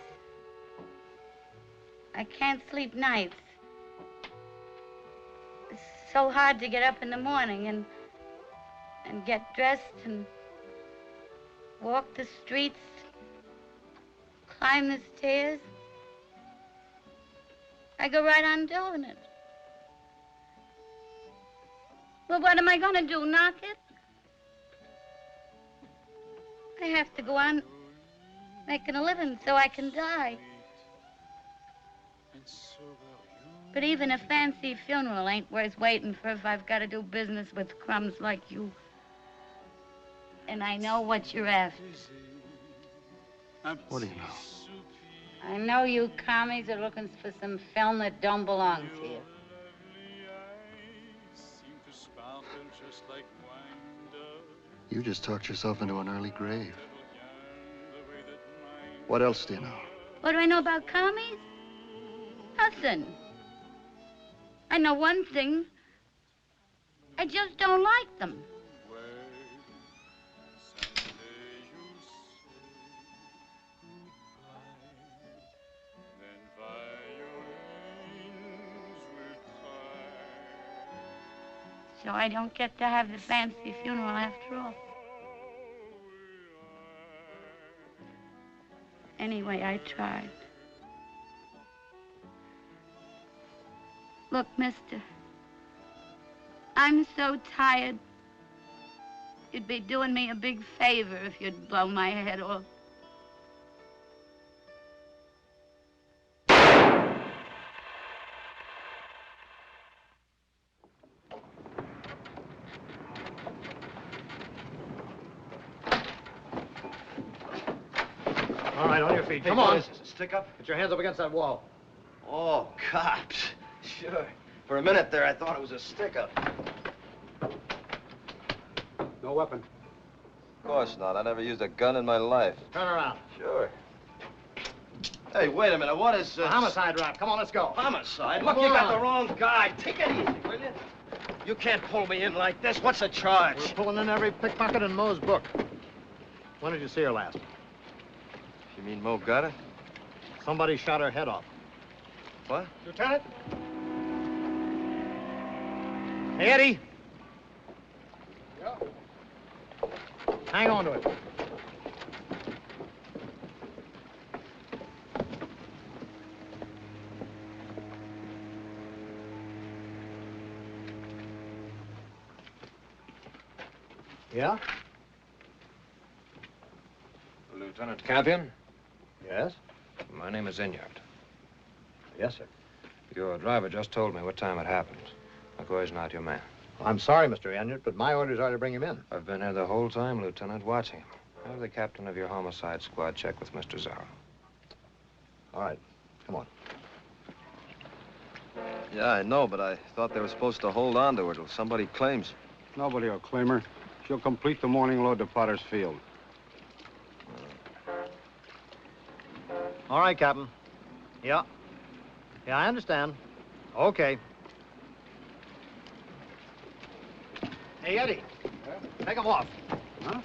I can't sleep nights. It's so hard to get up in the morning and get dressed and walk the streets, climb the stairs. I go right on doing it. Well, what am I going to do, knock it? I have to go on making a living so I can die. But even a fancy funeral ain't worth waiting for if I've got to do business with crumbs like you. And I know what you're after.
What do you know?
I know you commies are looking for some film that don't belong to you.
You just talked yourself into an early grave. What else do you know?
What do I know about commies? Nothing. I know one thing. I just don't like them. So I don't get to have the fancy funeral after all. Anyway, I tried. Look, mister, I'm so tired. You'd be doing me a big favor if you'd blow my head off.
All right, on your feet. Come
Hey,
on.
what is this, a stick-up?
Put your hands up against that wall.
Oh, cops. Sure. For a minute there, I thought it was a stick-up.
No weapon.
Of course not. I never used a gun in my life.
Turn around.
Sure. Hey, wait a minute. What is
A homicide rap. Come on, let's go.
Homicide?
Come
Look, you got
on.
the wrong guy. Take it easy, will you? You can't pull me in like this. What's the charge?
We're pulling in every pickpocket in Moe's book. When did you see her last?
You mean Mo got it?
Somebody shot her head off.
What?
Lieutenant? Hey, Eddie.
Yeah?
Hang on to it. Yeah?
Lieutenant Campion?
Yes?
My name is Inyard.
Yes, sir.
Your driver just told me what time it happened. McCoy's not your man.
I'm sorry, Mr. Enyart, but my orders are to bring him in.
I've been here the whole time, Lieutenant, watching him. Have the captain of your homicide squad check with Mr. Zara.
All right. Come on.
Yeah, I know, but I thought they were supposed to hold on to her till somebody claims.
Nobody will claim her. She'll complete the morning load to Potter's Field.
All right, Captain. Yeah. Yeah, I understand. Okay. Hey, Eddie. Take them off.
Huh?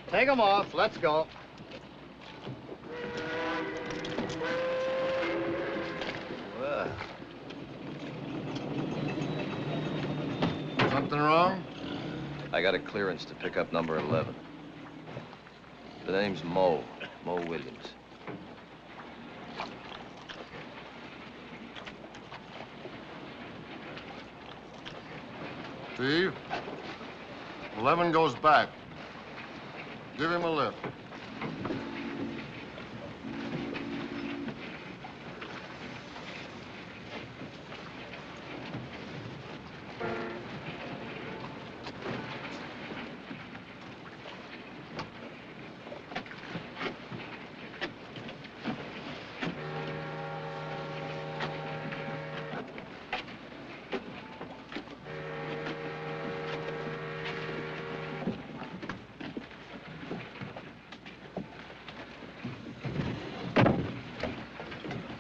Take them off. Let's go.
Well.
Something wrong?
I got a clearance to pick up number 11. The name's Mo Williams.
Steve, 11 goes back. Give him a lift.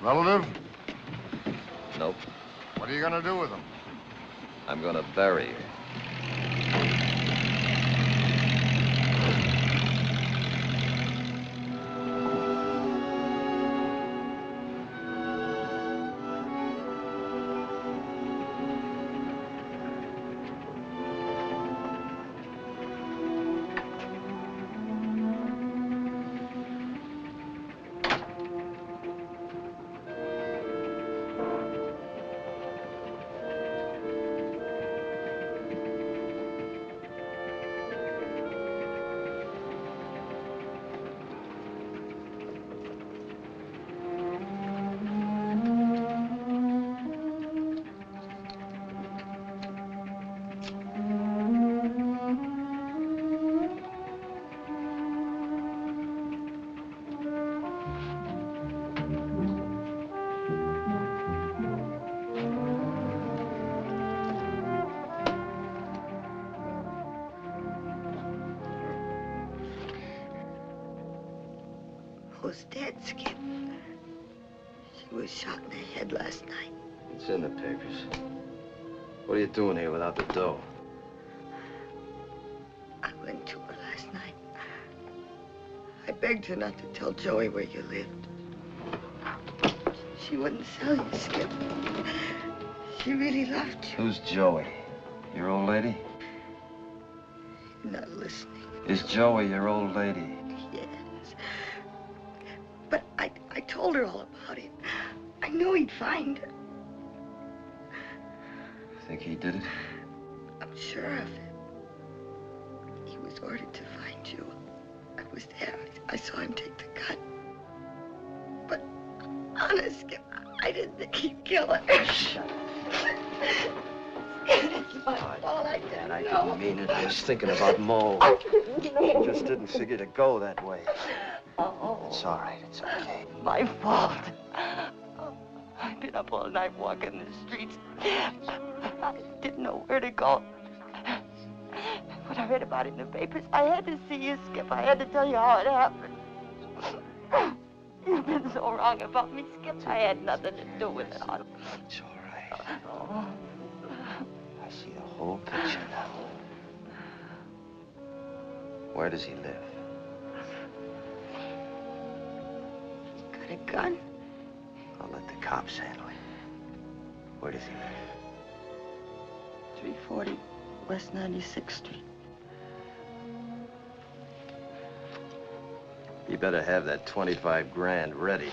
Relative?
Nope.
What are you gonna do with him?
I'm gonna bury her.
Mo's dead, Skip. She was shot in the head last night.
It's in the papers. What are you doing here without the dough?
I went to her last night. I begged her not to tell Joey where you lived. She wouldn't sell you, Skip. She really loved you.
Who's Joey? Your old lady?
You're not listening.
Is Joey your old lady?
Yes. But I told her all about it. I knew he'd find her.
Think he did it?
I'm sure of it. He was ordered to find you. I was there. I saw him take the gun. But honest, Skip, I didn't think he'd kill her. It's my fault. I didn't know.
I didn't mean it. I was thinking about Mo.
I didn't know.
She just didn't figure to go that way.
Oh.
It's all right. It's okay.
My fault. I've been up all night walking the streets. I didn't know where to go. When I read about it in the papers, I had to see you, Skip. I had to tell you how it happened. You've been so wrong about me, Skip. I had nothing to do with it.
It's all right.
Oh.
see the whole picture now. Where does he live?
Got a gun?
I'll let the cops handle it. Where does he live?
340 West 96th Street.
You better have that 25 grand ready.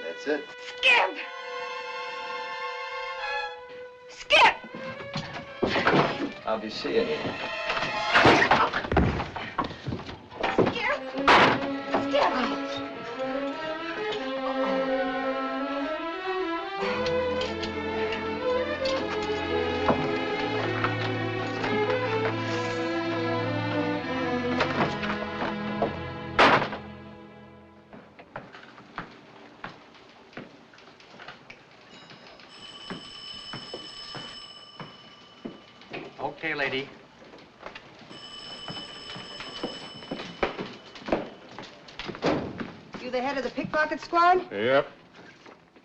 That's it.
Skip! Skip!
I'll be seeing you.
Skip! Skip!
Okay, lady.
You the head of the pickpocket squad?
Yep.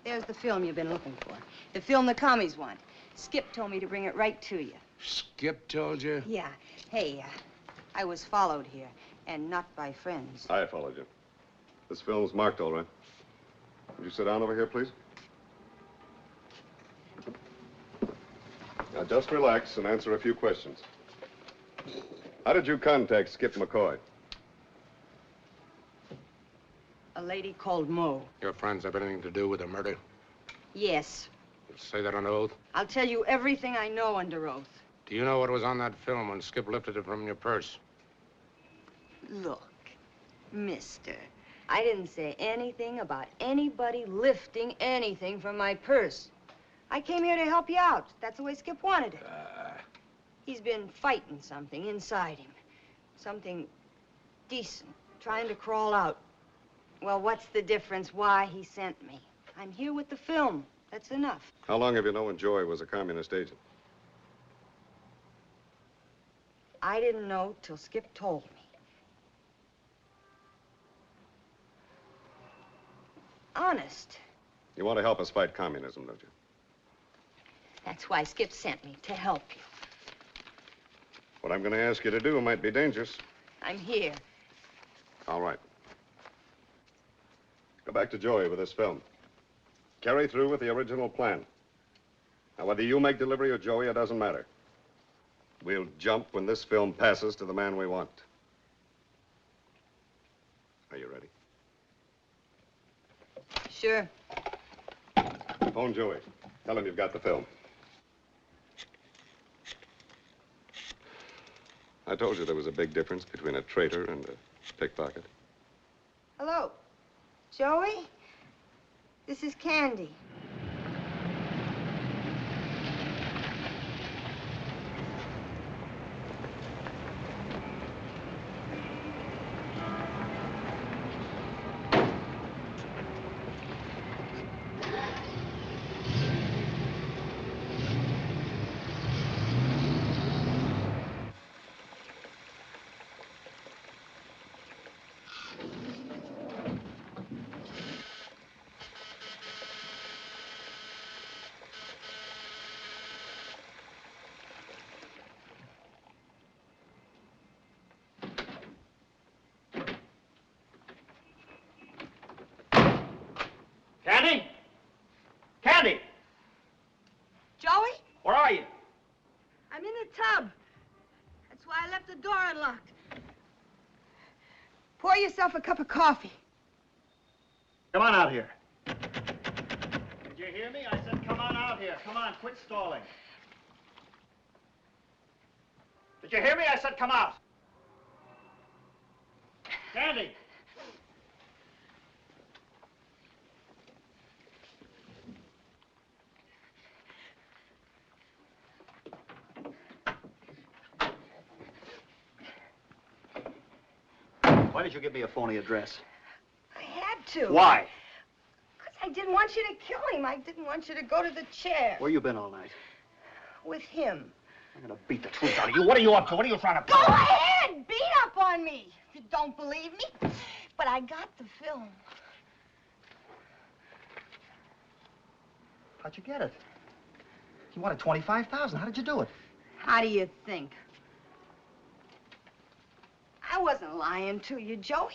There's the film you've been looking for. The film the commies want. Skip told me to bring it right to you.
Skip told you?
Yeah. Hey, I was followed here, and not by friends.
I followed you. This film's marked all right. Would you sit down over here, please? Now, just relax and answer a few questions. How did you contact Skip McCoy?
A lady called Mo.
Your friends have anything to do with the murder?
Yes.
You say that on oath?
I'll tell you everything I know under oath.
Do you know what was on that film when Skip lifted it from your purse?
Look, mister, I didn't say anything about anybody lifting anything from my purse. I came here to help you out. That's the way Skip wanted it. He's been fighting something inside him. Something decent, trying to crawl out. Well, what's the difference why he sent me? I'm here with the film. That's enough.
How long have you known Joey was a communist agent?
I didn't know till Skip told me. Honest.
You want to help us fight communism, don't you?
That's why Skip sent me, to help you.
What I'm going to ask you to do might be dangerous.
I'm here.
All right. Go back to Joey with this film. Carry through with the original plan. Now, whether you make delivery or Joey, it doesn't matter. We'll jump when this film passes to the man we want. Are you ready?
Sure.
Phone Joey. Tell him you've got the film. I told you there was a big difference between a traitor and a pickpocket.
Hello. Joey? This is Candy.
Candy? Candy!
Joey?
Where are you?
I'm in the tub. That's why I left the door unlocked. Pour yourself a cup of coffee.
Come on out here. Did you hear me? I said come on out here. Come on, quit stalling. Did you hear me? I said come out. Candy! Why did you give me a phony address?
I had to.
Why?
Because I didn't want you to kill him. I didn't want you to go to the chair.
Where you been all night?
With him.
I'm gonna beat the truth out of you. What are you up to? What are you trying to...
Go ahead! Beat up on me! If you don't believe me. But I got the film.
How'd you get it? You wanted $25,000. How did you do it?
How do you think? I wasn't lying to you, Joey.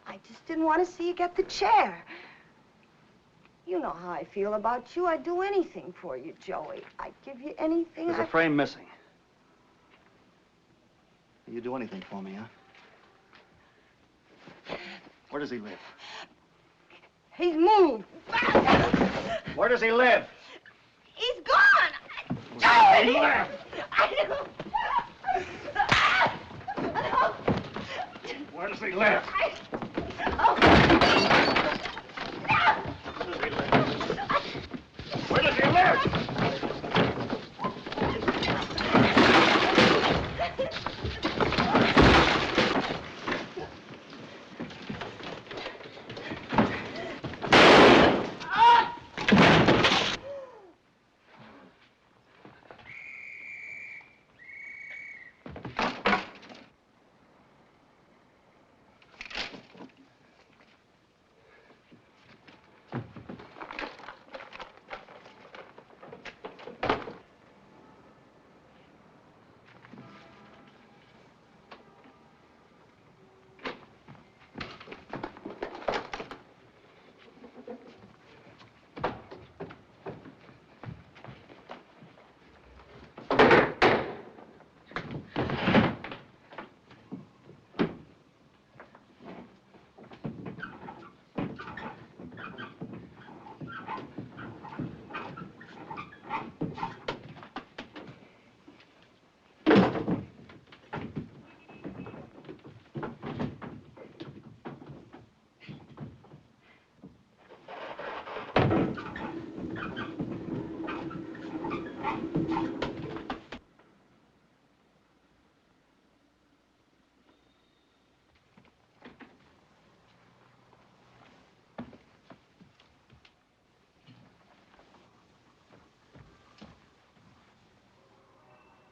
I just didn't want to see you get the chair. You know how I feel about you. I'd do anything for you, Joey. I'd give you anything.
There's a frame missing. You do anything for me, huh? Where does he live?
He's moved.
Where does he live?
He's gone.
Where does he live? Where does he live? Where does he live?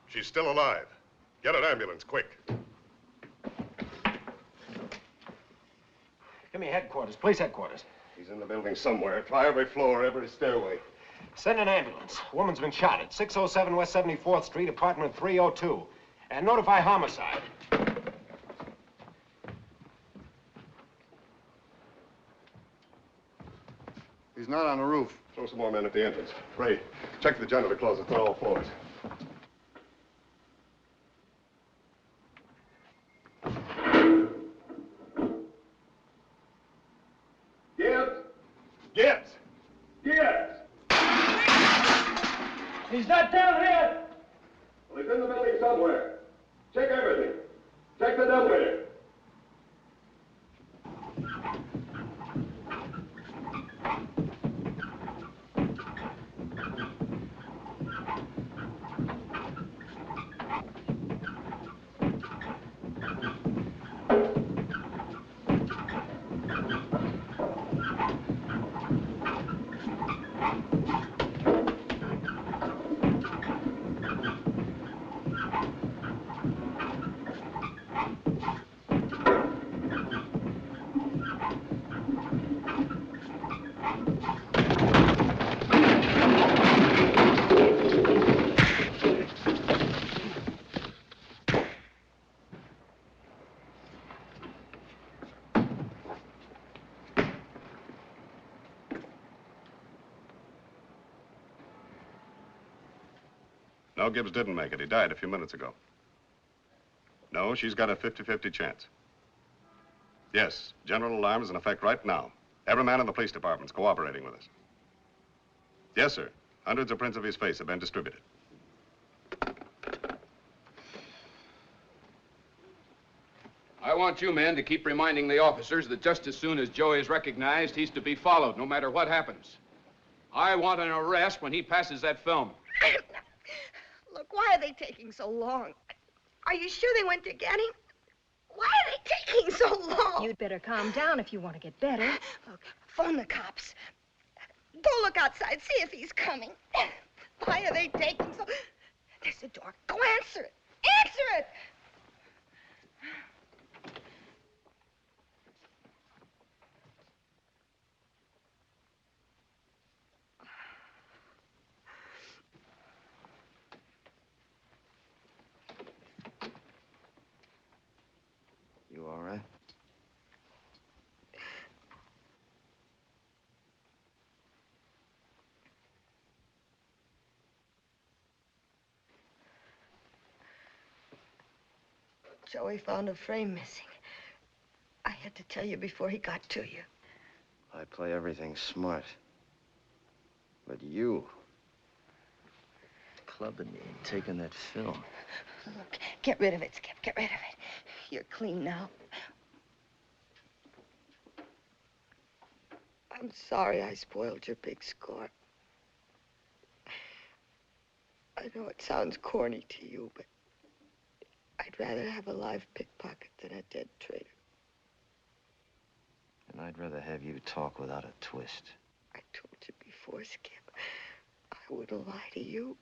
She's still alive. Get an ambulance, quick.
Give me headquarters, police headquarters.
He's in the building somewhere. Try every floor, every stairway.
Send an ambulance. A woman's been shot at 607 West 74th Street, apartment 302. And notify homicide.
He's not on the roof. Throw some more men at the entrance. Ray, check the janitor closets on all floors.
He's not down here!
Well, he's in the building somewhere. Check everything. Check the dumbwaiter. No, Gibbs didn't make it. He died a few minutes ago. No, she's got a 50-50 chance. Yes, general alarm is in effect right now. Every man in the police department's cooperating with us. Yes, sir. Hundreds of prints of his face have been distributed.
I want you men to keep reminding the officers that just as soon as Joey is recognized, he's to be followed, no matter what happens. I want an arrest when he passes that film.
Look, why are they taking so long? Are you sure they went to get him? Why are they taking so long?
You'd better calm down if you want to get better.
Look, phone the cops. Go look outside, see if he's coming. Why are they taking so... There's the door. Go answer it. Answer it!
You all right?
Joey found a frame missing. I had to tell you before he got to you.
I play everything smart. But you... clubbing me and taking that film.
Look, get rid of it, Skip. Get rid of it. You're clean now. I'm sorry I spoiled your big score. I know it sounds corny to you, but I'd rather have a live pickpocket than a dead traitor.
And I'd rather have you talk without a twist.
I told you before, Skip. I wouldn't lie to you.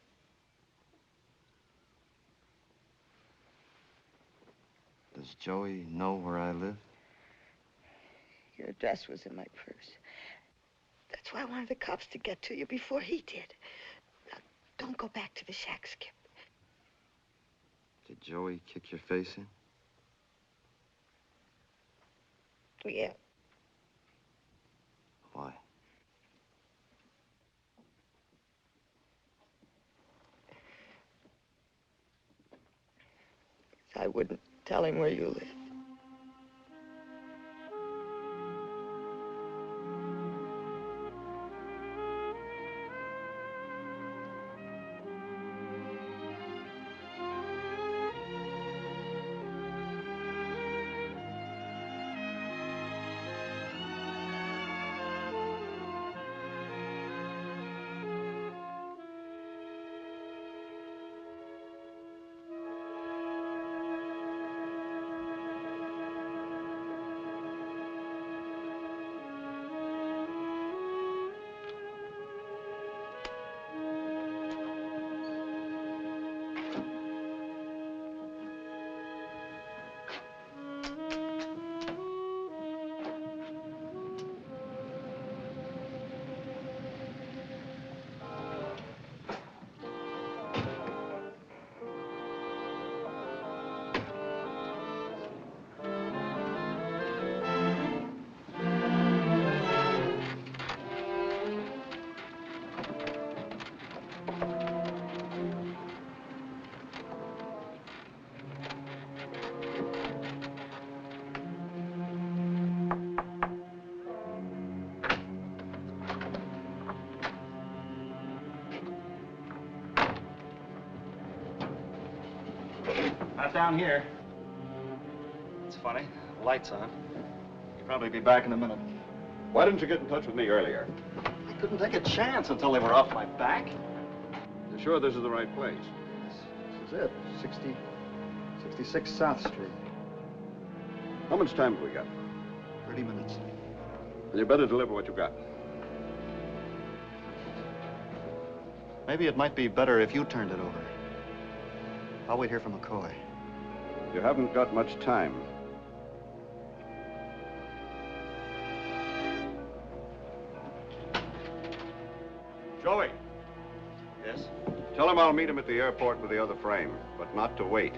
Does Joey know where I live?
Your address was in my purse. That's why I wanted the cops to get to you before he did. Now, don't go back to the shack, Skip.
Did Joey kick your face in?
Yeah.
Why?
I wouldn't tell him where you lived.
Not down here. It's funny. The light's on. You'll probably be back in a minute.
Why didn't you get in touch with me earlier?
I couldn't take a chance until they were off my back.
You sure this is the right place?
This is it. 66 South Street.
How much time have we got?
30 minutes.
Then you better deliver what you got.
Maybe it might be better if you turned it over. I'll wait here for McCoy.
You haven't got much time. Joey.
Yes?
Tell him I'll meet him at the airport with the other frame, but not to wait.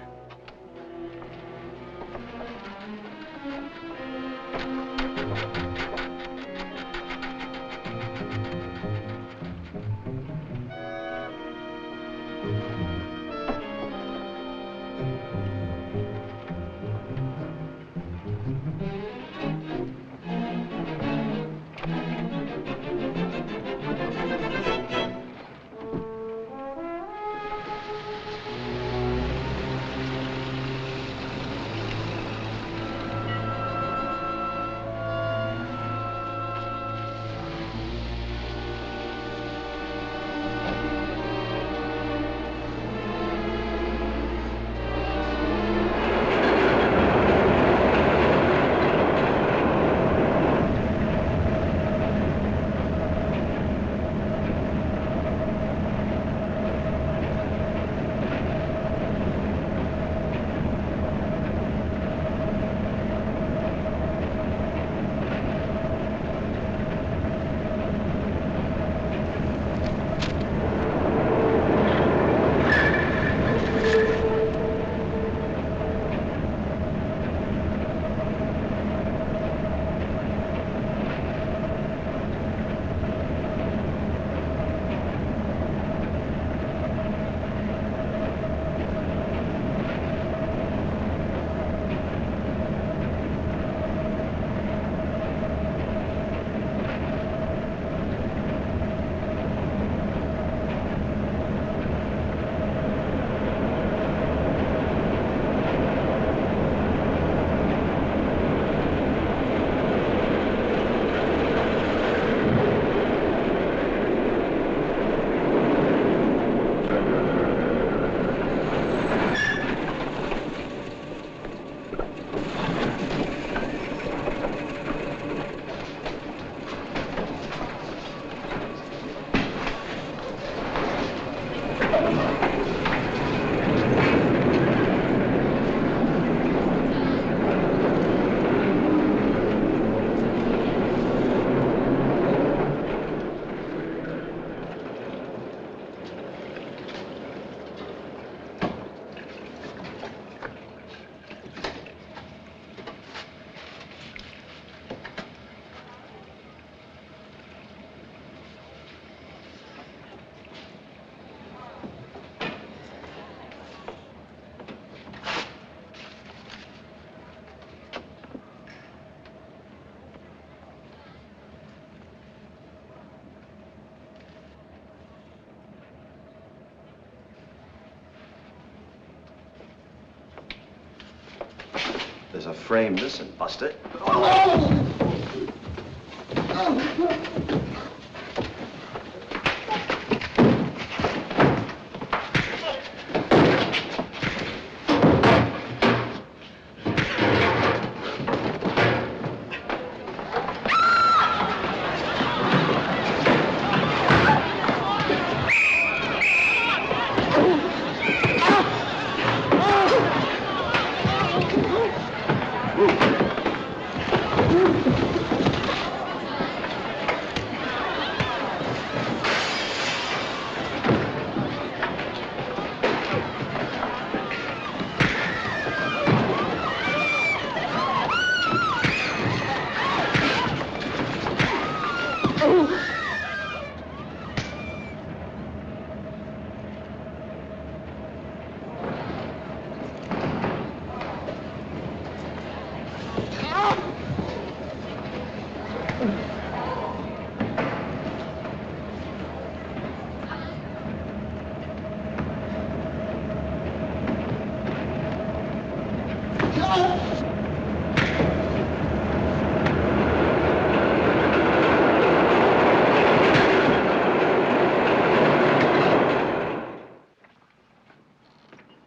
There's a frame missing, Buster.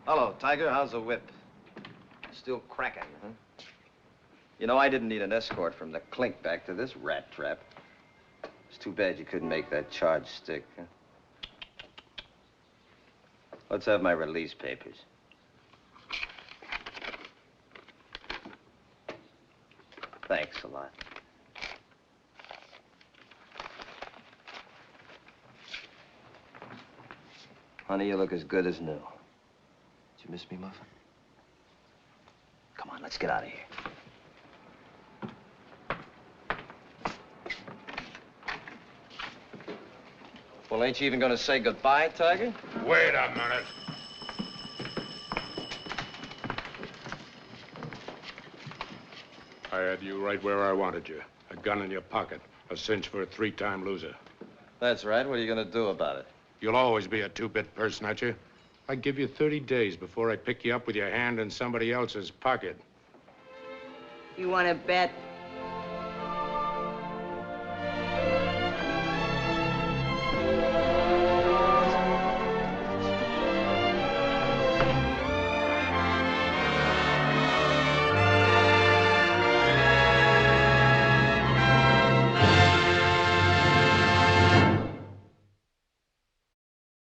Hello, Tiger. How's the whip? Still cracking, huh? You know, I didn't need an escort from the clink back to this rat trap. It's too bad you couldn't make that charge stick, huh? Let's have my release papers. Thanks a lot. Honey, you look as good as new. Did you miss me, Muffin? Come on, let's get out of here. Well, ain't you even gonna say goodbye, Tiger?
Wait a minute. I had you right where I wanted you. A gun in your pocket. A cinch for a three-time loser.
That's right. What are you gonna do about it?
You'll always be a two-bit person, aren't you? I give you 30 days before I pick you up with your hand in somebody else's pocket.
You want to bet?